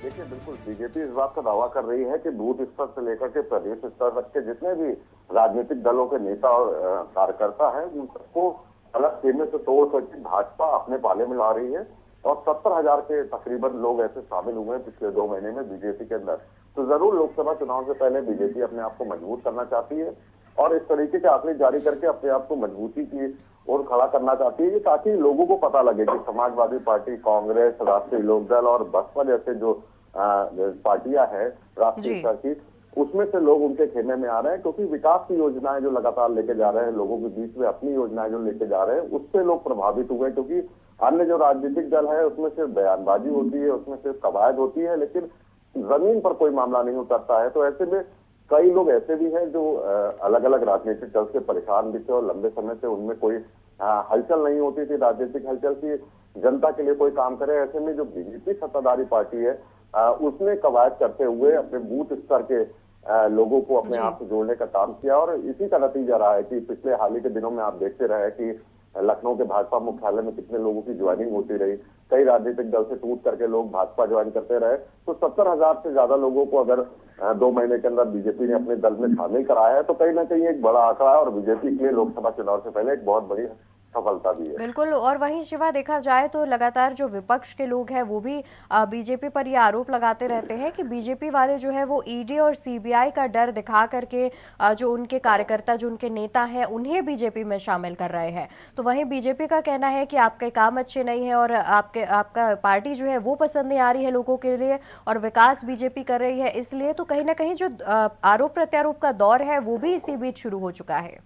देखिए, बिल्कुल बीजेपी इस बात का दावा कर रही है कि बूथ स्तर से लेकर के प्रदेश स्तर तक के जितने भी राजनीतिक दलों के नेता और कार्यकर्ता हैं, उन सबको अलग खेमे से तोड़ करके भाजपा अपने पाले में ला रही है और 70,000 के तकरीबन लोग ऐसे शामिल हुए हैं पिछले 2 महीने में बीजेपी के अंदर। तो जरूर लोकसभा चुनाव से पहले बीजेपी अपने आप को मजबूत करना चाहती है और इस तरीके के आंकड़े जारी करके अपने आप को मजबूती की ओर खड़ा करना चाहती है, ताकि लोगों को पता लगे कि समाजवादी पार्टी, कांग्रेस, राष्ट्रीय लोकदल और बसपा जैसे जो पार्टियां हैं राष्ट्रीय स्तर की, उसमें से लोग उनके खेमे में आ रहे हैं, क्योंकि विकास की योजनाएं जो लगातार लेके जा रहे हैं, लोगों के बीच में अपनी योजनाएं जो लेके जा रहे हैं, उससे लोग प्रभावित हुए। क्योंकि अन्य जो राजनीतिक दल है उसमें सिर्फ बयानबाजी होती है, उसमें सिर्फ कवायद होती है, लेकिन जमीन पर कोई मामला नहीं उतरता है। तो ऐसे में कई लोग ऐसे भी हैं जो अलग अलग राजनीतिक दल से परेशान भी थे और लंबे समय से उनमें कोई हलचल नहीं होती थी, राजनीतिक हलचल की जनता के लिए कोई काम करे। ऐसे में जो बीजेपी सत्ताधारी पार्टी है उसने कवायद करते हुए अपने बूथ स्तर के लोगों को अपने आप से जोड़ने का काम किया और इसी का नतीजा रहा है कि पिछले हाल ही के दिनों में आप देखते रहे कि लखनऊ के भाजपा मुख्यालय में कितने लोगों की ज्वाइनिंग होती रही। कई राजनीतिक दल से टूट करके लोग भाजपा ज्वाइन करते रहे। तो 70,000 से ज्यादा लोगों को अगर 2 महीने के अंदर बीजेपी ने अपने दल में शामिल कराया है तो कहीं ना कहीं एक बड़ा आंकड़ा है और बीजेपी के लिए लोकसभा चुनाव से पहले एक बहुत बड़ी सफलता भी है। बिल्कुल। और वहीं शिवा, देखा जाए तो लगातार जो विपक्ष के लोग हैं वो भी बीजेपी पर ये आरोप लगाते रहते हैं कि बीजेपी वाले जो है वो ईडी और सीबीआई का डर दिखा करके जो उनके कार्यकर्ता, जो उनके नेता हैं, उन्हें बीजेपी में शामिल कर रहे हैं। तो वहीं बीजेपी का कहना है कि आपके काम अच्छे नहीं है और आपका पार्टी जो है वो पसंद नहीं आ रही है लोगों के लिए और विकास बीजेपी कर रही है, इसलिए तो कहीं ना कहीं जो आरोप प्रत्यारोप का दौर है वो भी इसी बीच शुरू हो चुका है।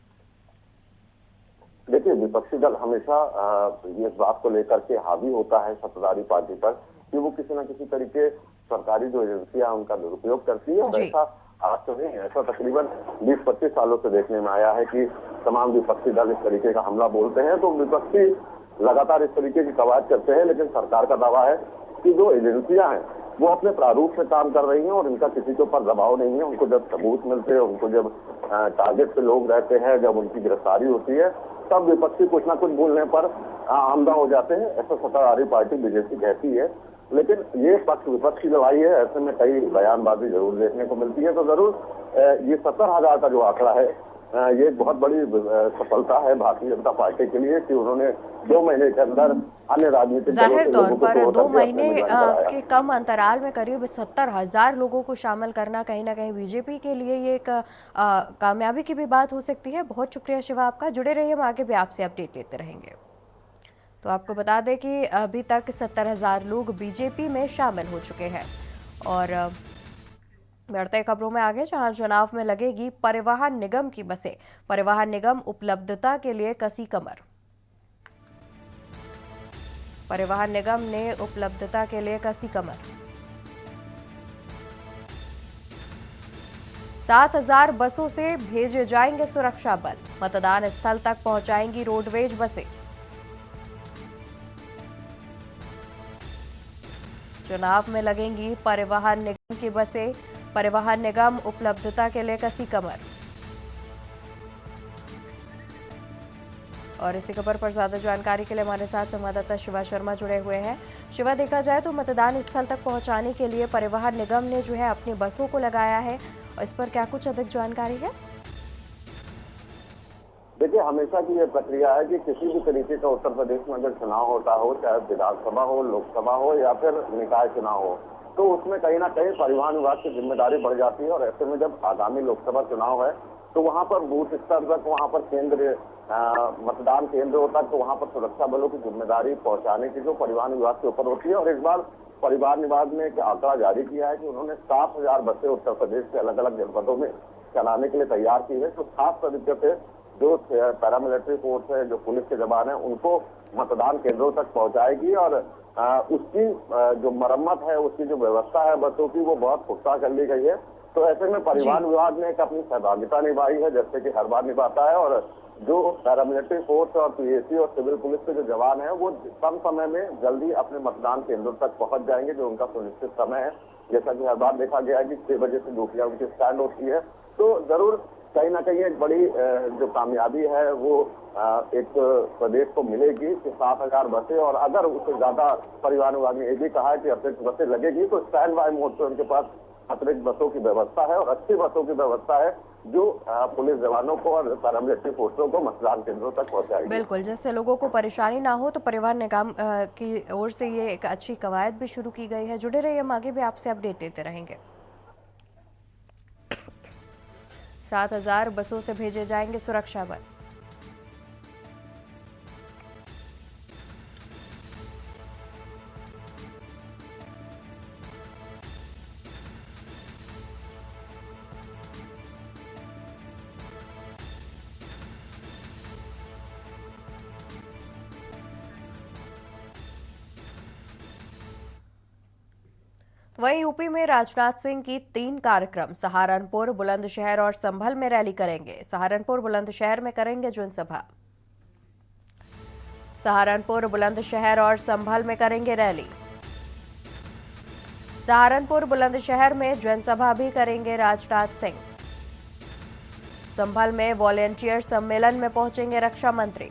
देखिए, विपक्षी दल हमेशा इस बात को लेकर के हावी होता है सत्ताधारी पार्टी पर कि वो किसी न किसी तरीके सरकारी जो एजेंसियां उनका दुरुपयोग करती है। और ऐसा आज तो नहीं, ऐसा तकरीबन 20-25 सालों से देखने में आया है कि तमाम विपक्षी दल इस तरीके का हमला बोलते हैं तो विपक्षी लगातार इस तरीके की कवायद करते हैं। लेकिन सरकार का दावा है कि जो एजेंसियां हैं वो अपने प्रारूप से काम कर रही हैं और इनका किसी के ऊपर दबाव नहीं है। उनको जब सबूत मिलते हैं, उनको जब टारगेट पे लोग रहते हैं, जब उनकी गिरफ्तारी होती है, तब विपक्षी कुछ ना कुछ बोलने पर हमला हो जाते हैं। ऐसा सत्ताधारी पार्टी बीजेपी कहती है। लेकिन ये पक्ष विपक्ष की लड़ाई है, ऐसे में कई बयानबाजी जरूर देखने को मिलती है। तो जरूर ये 70,000 का जो आंकड़ा है ये एक बहुत बड़ी सफलता है भारतीय जनता पार्टी के लिए कि उन्होंने 2 महीने के अंदर अन्य राजनीतिक जाहिर तौर पर 2 महीने के कम अंतराल में करीब 70,000 लोगों को शामिल करना कहीं ना कहीं बीजेपी के लिए ये एक कामयाबी की भी बात हो सकती है। बहुत शुक्रिया शिवा आपका, जुड़े रहिए, हम आगे भी आपसे अपडेट लेते रहेंगे। तो आपको बता दें कि अभी तक 70,000 लोग बीजेपी में शामिल हो चुके हैं। और बढ़ते खबरों में आगे, जहां चुनाव में लगेगी परिवहन निगम की बसें, परिवहन निगम उपलब्धता के लिए कसी कमर। परिवहन निगम ने उपलब्धता के लिए कसी कमर। 7,000 बसों से भेजे जाएंगे सुरक्षा बल, मतदान स्थल तक पहुंचाएंगी रोडवेज बसें। चुनाव में लगेंगी परिवहन निगम की बसें, परिवहन निगम उपलब्धता के लिए कसी कमर। और इसी खबर पर ज्यादा जानकारी के लिए हमारे साथ संवाददाता शिवा शर्मा जुड़े हुए हैं। शिवा, देखा जाए तो मतदान स्थल तक पहुंचाने के लिए परिवहन निगम ने जो है अपनी बसों को लगाया है, और इस पर क्या कुछ अधिक जानकारी है? देखिए, हमेशा की यह प्रक्रिया है कि किसी भी तरीके का उत्तर प्रदेश में अगर चुनाव होता हो, चाहे विधानसभा हो, लोकसभा हो या फिर निकाय चुनाव हो, तो उसमें कहीं ना कहीं परिवहन विभाग की जिम्मेदारी बढ़ जाती है। और ऐसे में जब आगामी लोकसभा चुनाव है तो वहां पर बूथ स्तर तक, वहां पर केंद्र, मतदान केंद्रों तक, तो वहां पर सुरक्षा बलों की जिम्मेदारी पहुंचाने की जो परिवहन विभाग के ऊपर होती है। और इस बार परिवहन विभाग ने एक आंकड़ा जारी किया है कि उन्होंने 7,000 बसें उत्तर प्रदेश के अलग अलग जनपदों में चलाने के लिए तैयार की है। तो खास तरीके से जो पैरामिलिट्री फोर्स है, जो पुलिस के जवान है, उनको मतदान केंद्रों तक पहुंचाएगी। और उसकी जो मरम्मत है, उसकी जो व्यवस्था है बसों की, वो बहुत पुख्ता कर ली गई है। तो ऐसे में परिवहन विभाग ने एक अपनी सहभागिता निभाई है, जैसे कि हर बार निभाता है। और जो पैरामिलिट्री फोर्स और पीएसी और सिविल पुलिस के जो जवान हैं वो कम समय में जल्दी अपने मतदान केंद्रों तक पहुंच जाएंगे, जो उनका सुनिश्चित समय है। जैसा कि हर बार देखा गया है कि 6 बजे से दोपहर उनकी स्टैंड होती है। तो जरूर कहीं ना कहीं एक बड़ी जो कामयाबी है वो एक प्रदेश को मिलेगी कि 7,000 बसें, और अगर उससे ज्यादा परिवहन विभाग ने ये भी कहा है कि अतिरिक्त बसें लगेगी तो स्टैंड बाय मोड पर उनके पास अतिरिक्त बसों की व्यवस्था है और अच्छी बसों की व्यवस्था है जो पुलिस जवानों को और पैरामिलिट्री फोर्सों को मतदान केंद्रों तक पहुंचाएगी। बिल्कुल, जिससे लोगों को परेशानी ना हो, तो परिवहन निगम की ओर से ये एक अच्छी कवायद भी शुरू की गई है। जुड़े रहिए, हम आगे भी आपसे अपडेट देते रहेंगे। 7,000 बसों से भेजे जाएंगे सुरक्षा बल। वहीं यूपी में राजनाथ सिंह की 3 कार्यक्रम सहारनपुर, बुलंदशहर और संभल में रैली करेंगे। सहारनपुर, बुलंदशहर में करेंगे जनसभा। सहारनपुर, बुलंदशहर और संभल में करेंगे रैली। सहारनपुर, बुलंदशहर में जनसभा भी करेंगे राजनाथ सिंह। संभल में वॉलेंटियर सम्मेलन में पहुंचेंगे रक्षा मंत्री।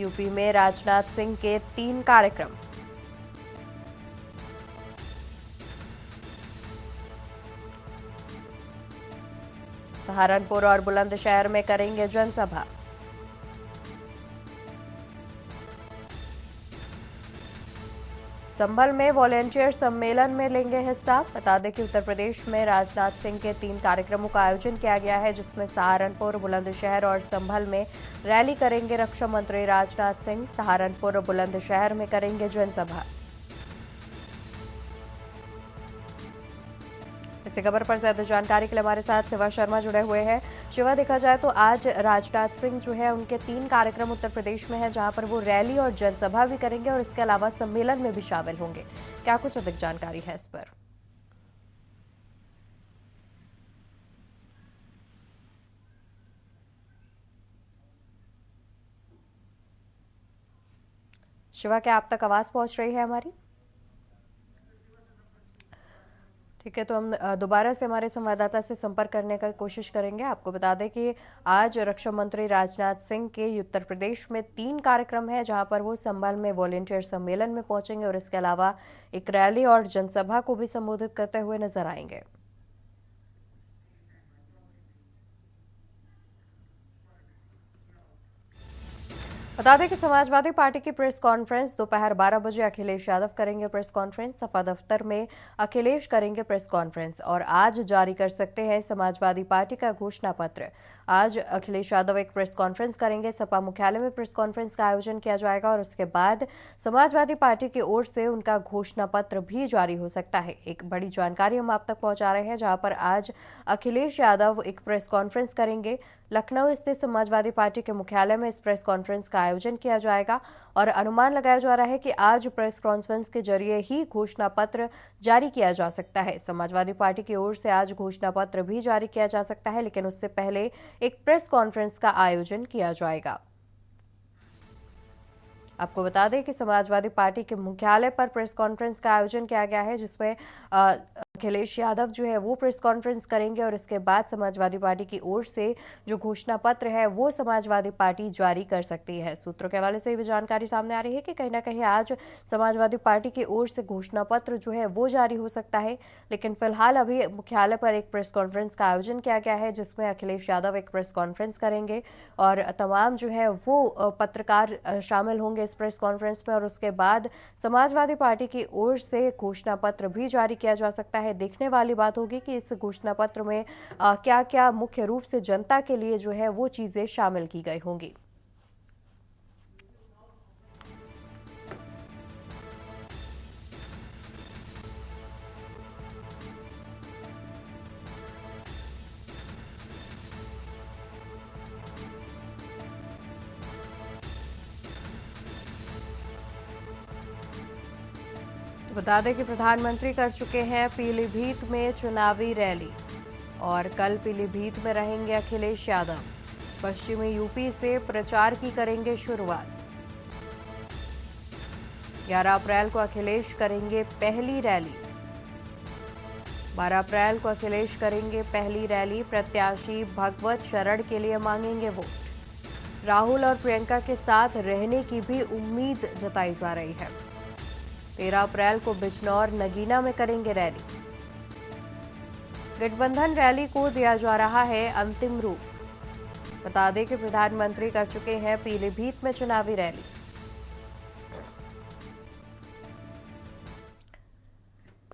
यूपी में राजनाथ सिंह के 3 कार्यक्रम। सहारनपुर और बुलंदशहर में करेंगे जनसभा। संभल में वॉलेंटियर सम्मेलन में लेंगे हिस्सा। बता दें कि उत्तर प्रदेश में राजनाथ सिंह के 3 कार्यक्रमों का आयोजन किया गया है, जिसमें सहारनपुर, बुलंदशहर और संभल में रैली करेंगे रक्षा मंत्री राजनाथ सिंह। सहारनपुर और बुलंदशहर में करेंगे जनसभा। इसी खबर पर ज्यादा जानकारी के लिए हमारे साथ शिवा शर्मा जुड़े हुए हैं। शिवा, देखा जाए तो आज राजनाथ सिंह जो है उनके 3 कार्यक्रम उत्तर प्रदेश में है, जहां पर वो रैली और जनसभा भी करेंगे और इसके अलावा सम्मेलन में भी शामिल होंगे। क्या कुछ अधिक जानकारी है इस पर? शिवा, क्या आप तक आवाज पहुंच रही है हमारी? ठीक है, तो हम दोबारा से हमारे संवाददाता से संपर्क करने का कोशिश करेंगे। आपको बता दें कि आज रक्षा मंत्री राजनाथ सिंह के उत्तर प्रदेश में 3 कार्यक्रम है, जहां पर वो संभल में वॉलेंटियर सम्मेलन में पहुंचेंगे और इसके अलावा एक रैली और जनसभा को भी संबोधित करते हुए नजर आएंगे। बता दें कि समाजवादी पार्टी की प्रेस कॉन्फ्रेंस दोपहर 12 बजे अखिलेश यादव करेंगे प्रेस कॉन्फ्रेंस। सपा दफ्तर में अखिलेश करेंगे प्रेस कॉन्फ्रेंस और आज जारी कर सकते हैं समाजवादी पार्टी का घोषणा पत्र। आज अखिलेश यादव एक प्रेस कॉन्फ्रेंस करेंगे। सपा मुख्यालय में प्रेस कॉन्फ्रेंस का आयोजन किया जाएगा और उसके बाद समाजवादी पार्टी की ओर से उनका घोषणा पत्र भी जारी हो सकता है। एक बड़ी जानकारी हम आप तक पहुंचा रहे हैं, जहां पर आज अखिलेश यादव एक प्रेस कॉन्फ्रेंस करेंगे। लखनऊ स्थित समाजवादी पार्टी के मुख्यालय में इस प्रेस कॉन्फ्रेंस का आयोजन किया जाएगा और अनुमान लगाया जा रहा है कि आज प्रेस कॉन्फ्रेंस के जरिए ही घोषणा पत्र जारी किया जा सकता है। समाजवादी पार्टी की ओर से आज घोषणा पत्र भी जारी किया जा सकता है, लेकिन उससे पहले एक प्रेस कॉन्फ्रेंस का आयोजन किया जाएगा। आपको बता दें कि समाजवादी पार्टी के मुख्यालय पर प्रेस कॉन्फ्रेंस का आयोजन किया गया है, जिसमें अखिलेश यादव जो है वो प्रेस कॉन्फ्रेंस करेंगे और इसके बाद समाजवादी पार्टी की ओर से जो घोषणा पत्र है वो समाजवादी पार्टी जारी कर सकती है। सूत्रों के हवाले से भी जानकारी सामने आ रही है कि कहीं ना कहीं आज समाजवादी पार्टी की ओर से घोषणा पत्र जो है वो जारी हो सकता है, लेकिन फिलहाल अभी मुख्यालय पर एक प्रेस कॉन्फ्रेंस का आयोजन किया गया है, जिसमें अखिलेश यादव एक प्रेस कॉन्फ्रेंस करेंगे और तमाम जो है वो पत्रकार शामिल होंगे इस प्रेस कॉन्फ्रेंस में और उसके बाद समाजवादी पार्टी की ओर से घोषणा पत्र भी जारी किया जा सकता है। देखने वाली बात होगी कि इस घोषणा पत्र में क्या क्या मुख्य रूप से जनता के लिए जो है वो चीजें शामिल की गई होंगी। बता दें कि प्रधानमंत्री कर चुके हैं पीलीभीत में चुनावी रैली और कल पीलीभीत में रहेंगे अखिलेश यादव। पश्चिमी यूपी से प्रचार की करेंगे शुरुआत। 11 अप्रैल को अखिलेश करेंगे पहली रैली। 12 अप्रैल को अखिलेश करेंगे पहली रैली। प्रत्याशी भगवत शरण के लिए मांगेंगे वोट। राहुल और प्रियंका के साथ रहने की भी उम्मीद जताई जा रही है। 13 अप्रैल को बिजनौर नगीना में करेंगे रैली। गठबंधन रैली को दिया जा रहा है अंतिम रूप। बता दें कि प्रधानमंत्री कर चुके हैं पीलीभीत में चुनावी रैली।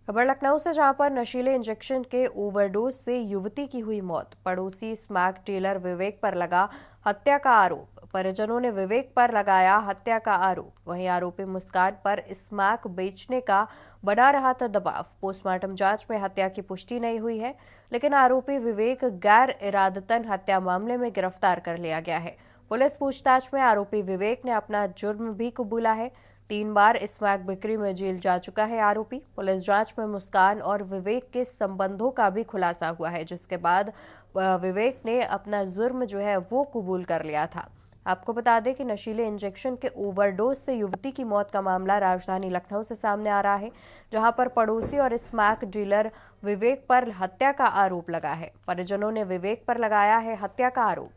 खबर लखनऊ से, जहां पर नशीले इंजेक्शन के ओवरडोज से युवती की हुई मौत। पड़ोसी स्मैक डीलर विवेक पर लगा हत्या का आरोप। परिजनों ने विवेक पर लगाया हत्या का आरोप। वहीं आरोपी मुस्कान पर स्मैक बेचने का बना रहा था दबाव। पोस्टमार्टम जांच में हत्या की पुष्टि नहीं हुई है, लेकिन आरोपी विवेक गैर इरादतन हत्या मामले में गिरफ्तार कर लिया गया है। पुलिस पूछताछ में आरोपी विवेक ने अपना जुर्म भी कबूला है। 3 बार स्मैक बिक्री में जेल जा चुका है आरोपी। पुलिस जांच में मुस्कान और विवेक के संबंधों का भी खुलासा हुआ है, जिसके बाद विवेक ने अपना जुर्म जो है वो कबूल कर लिया था। आपको बता दें कि नशीले इंजेक्शन के ओवरडोज से युवती की मौत का मामला राजधानी लखनऊ से सामने आ रहा है, जहां पर पड़ोसी और स्मैक डीलर विवेक पर हत्या का आरोप लगा है। परिजनों ने विवेक पर लगाया है हत्या का आरोप।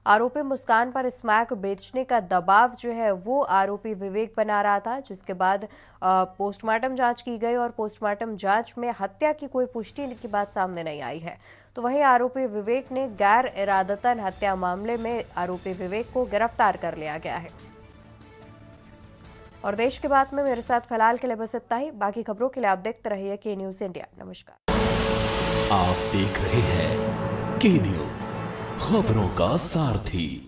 आरोपी मुस्कान पर स्मैक बेचने का दबाव जो है वो आरोपी विवेक बना रहा था, जिसके बाद पोस्टमार्टम जांच की गई और पोस्टमार्टम जांच में हत्या की कोई पुष्टि की बात सामने नहीं आई है। तो वहीं आरोपी विवेक ने गैर इरादतन हत्या मामले में आरोपी विवेक को गिरफ्तार कर लिया गया है। और देश के बाद में मेरे साथ फिलहाल के लिए बस इतना ही। बाकी खबरों के लिए आप देखते रहिए के न्यूज़ इंडिया। नमस्कार। आप देख रहे हैं के न्यूज़, खबरों का सारथी।